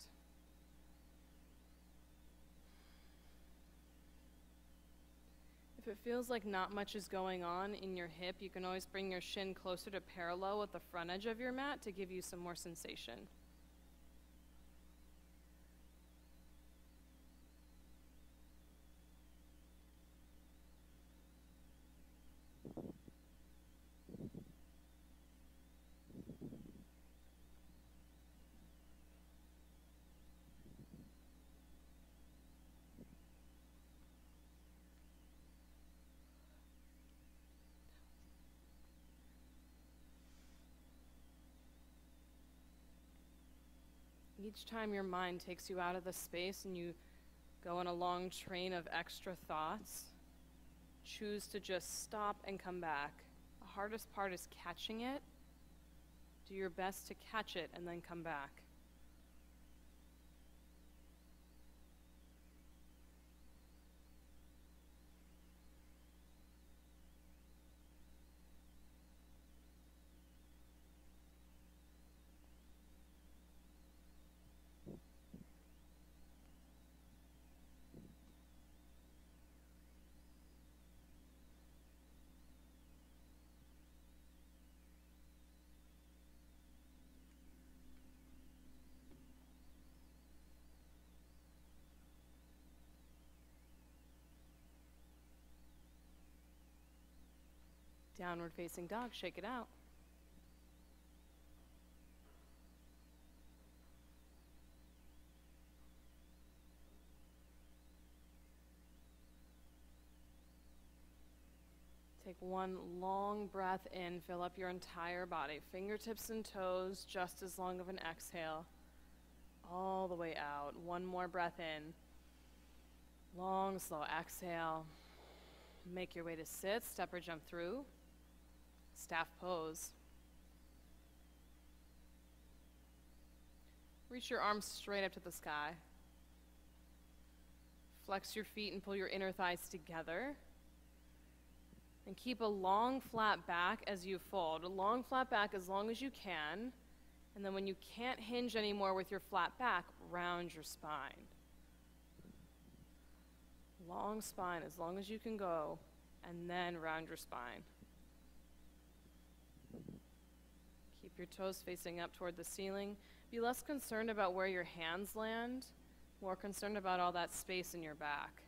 If it feels like not much is going on in your hip, you can always bring your shin closer to parallel with the front edge of your mat to give you some more sensation. Each time your mind takes you out of the space and you go on a long train of extra thoughts, choose to just stop and come back. The hardest part is catching it. Do your best to catch it and then come back. Downward facing dog, shake it out. Take one long breath in, fill up your entire body, fingertips and toes, just as long of an exhale, all the way out. One more breath in, long, slow exhale. Make your way to sit, step or jump through. Staff pose. Reach your arms straight up to the sky. Flex your feet and pull your inner thighs together. And keep a long flat back as you fold. A long flat back as long as you can. And then when you can't hinge anymore with your flat back, round your spine. Long spine as long as you can go, and then round your spine. Keep your toes facing up toward the ceiling. Be less concerned about where your hands land, more concerned about all that space in your back.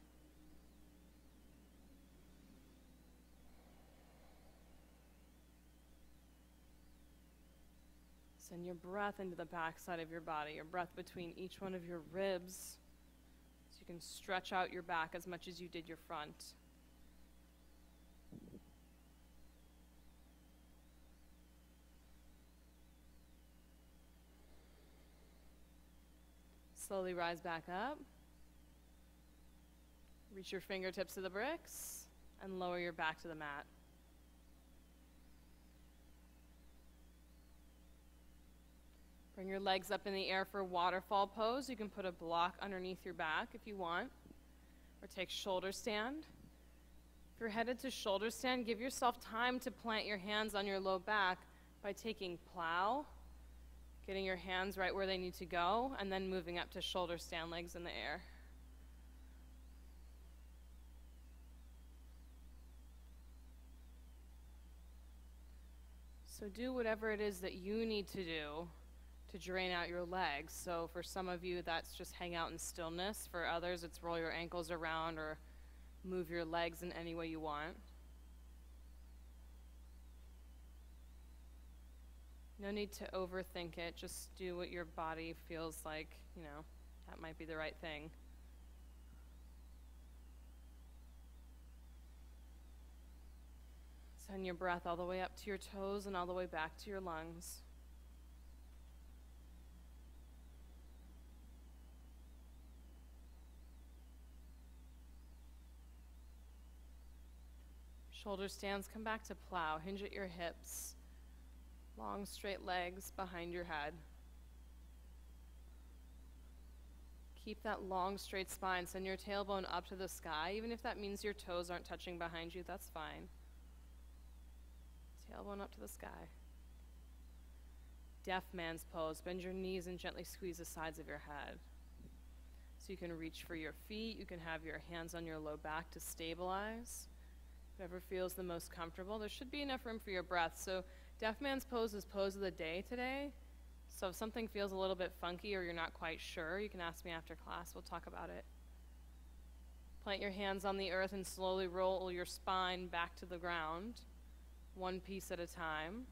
Send your breath into the back side of your body, your breath between each one of your ribs, so you can stretch out your back as much as you did your front. Slowly rise back up. Reach your fingertips to the bricks and lower your back to the mat. Bring your legs up in the air for waterfall pose. You can put a block underneath your back if you want, or take shoulder stand. If you're headed to shoulder stand, give yourself time to plant your hands on your low back by taking plow, getting your hands right where they need to go, and then moving up to shoulder stand, legs in the air. So do whatever it is that you need to do to drain out your legs. So for some of you, that's just hang out in stillness. For others, it's roll your ankles around or move your legs in any way you want. No need to overthink it. Just do what your body feels like, that might be the right thing. Send your breath all the way up to your toes and all the way back to your lungs. Shoulder stands, come back to plow. Hinge at your hips. Long, straight legs behind your head. Keep that long, straight spine. Send your tailbone up to the sky. Even if that means your toes aren't touching behind you, that's fine. Tailbone up to the sky. Deaf man's pose. Bend your knees and gently squeeze the sides of your head. So you can reach for your feet. You can have your hands on your low back to stabilize. Whatever feels the most comfortable. There should be enough room for your breath. So Deaf Man's Pose is pose of the day today. So if something feels a little bit funky or you're not quite sure, you can ask me after class. We'll talk about it. Plant your hands on the earth and slowly roll your spine back to the ground, one piece at a time.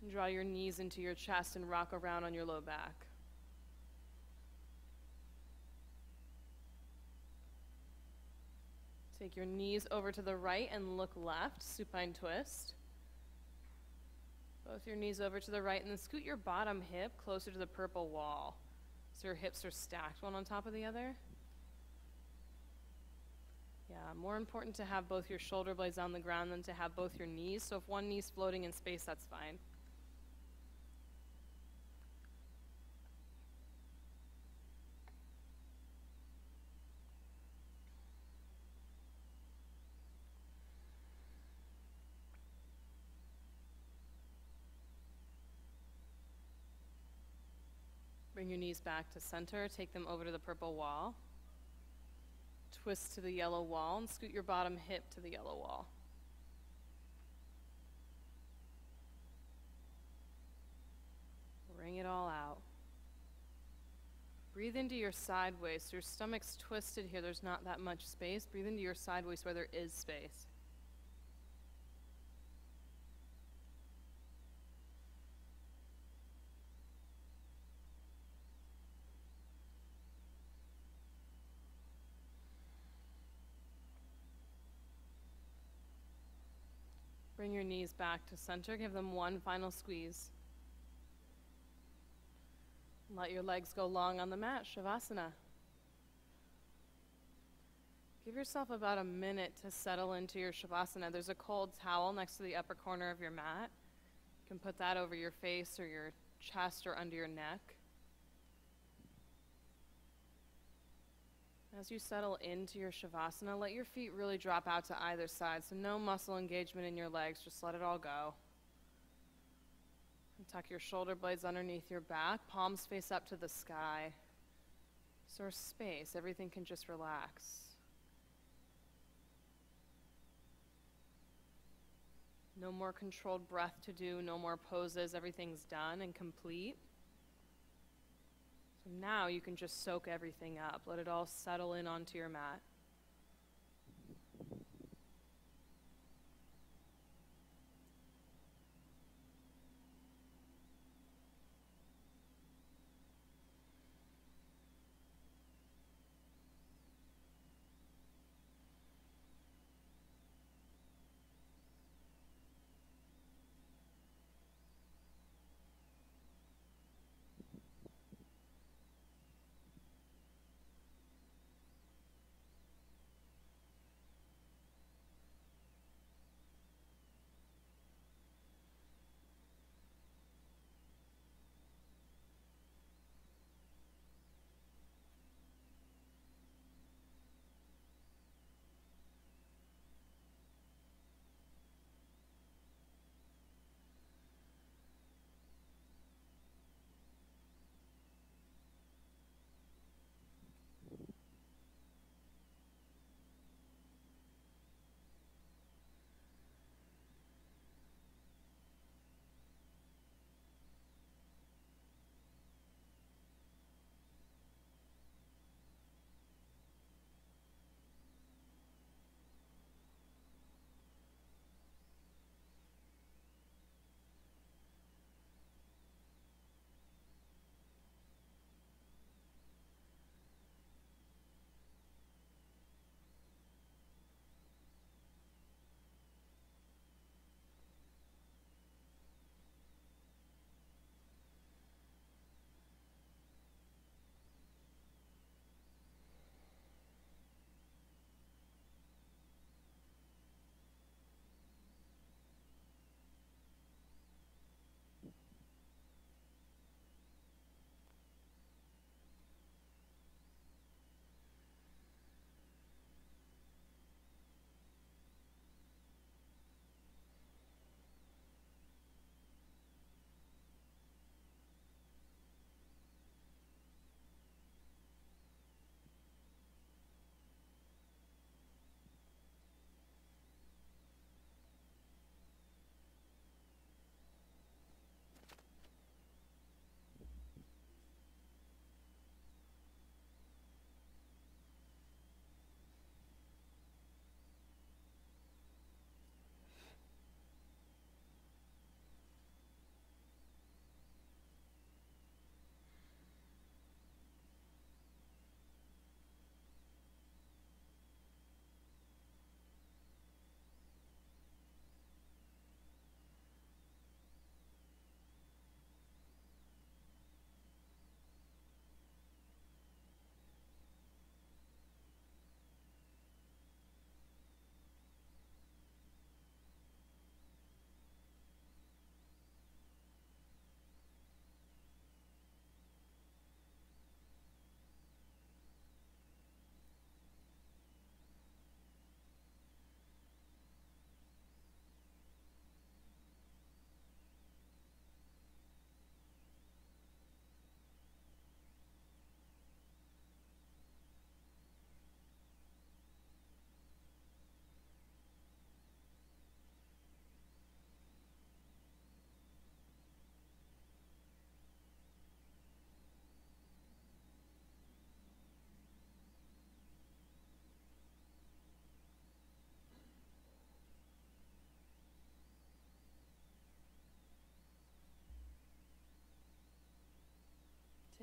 And draw your knees into your chest and rock around on your low back. Take your knees over to the right and look left, supine twist. Both your knees over to the right, and then scoot your bottom hip closer to the purple wall. So your hips are stacked one on top of the other. Yeah, more important to have both your shoulder blades on the ground than to have both your knees. So if one knee's floating in space, that's fine. Bring your knees back to center, take them over to the purple wall. Twist to the yellow wall and scoot your bottom hip to the yellow wall. Bring it all out. Breathe into your side waist. Your stomach's twisted here. There's not that much space. Breathe into your side waist where there is space. Bring your knees back to center. Give them one final squeeze. Let your legs go long on the mat, Savasana. Give yourself about a minute to settle into your Savasana. There's a cold towel next to the upper corner of your mat. You can put that over your face or your chest or under your neck. As you settle into your Shavasana, let your feet really drop out to either side, so no muscle engagement in your legs, just let it all go. And tuck your shoulder blades underneath your back, palms face up to the sky. So there's space, everything can just relax. No more controlled breath to do, no more poses, everything's done and complete. So now you can just soak everything up. Let it all settle in onto your mat.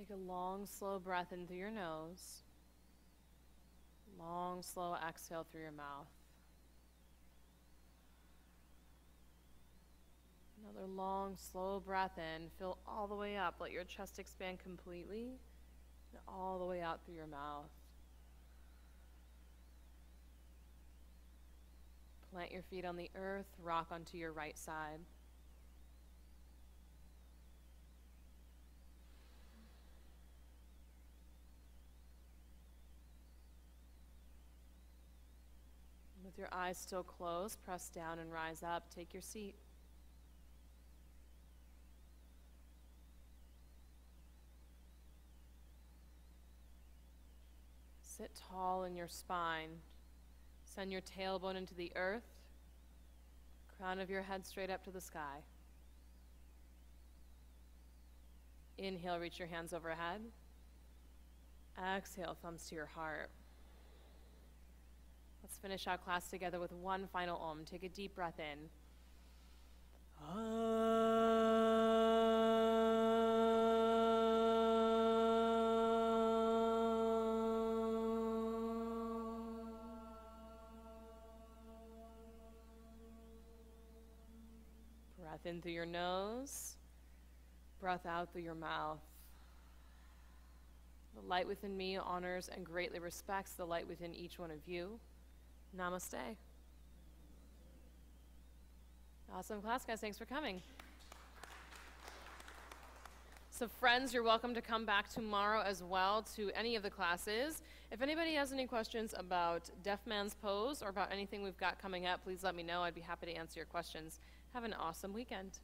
Take a long, slow breath in through your nose. Long, slow exhale through your mouth. Another long, slow breath in. Fill all the way up. Let your chest expand completely. And all the way out through your mouth. Plant your feet on the earth. Rock onto your right side. With your eyes still closed, press down and rise up. Take your seat. Sit tall in your spine. Send your tailbone into the earth. Crown of your head straight up to the sky. Inhale, reach your hands overhead. Exhale, thumbs to your heart. Let's finish our class together with one final Om. Take a deep breath in. Breath in through your nose. Breath out through your mouth. The light within me honors and greatly respects the light within each one of you. Namaste. Awesome class, guys. Thanks for coming. So friends, you're welcome to come back tomorrow as well to any of the classes. If anybody has any questions about Deaf Man's Pose or about anything we've got coming up, please let me know. I'd be happy to answer your questions. Have an awesome weekend.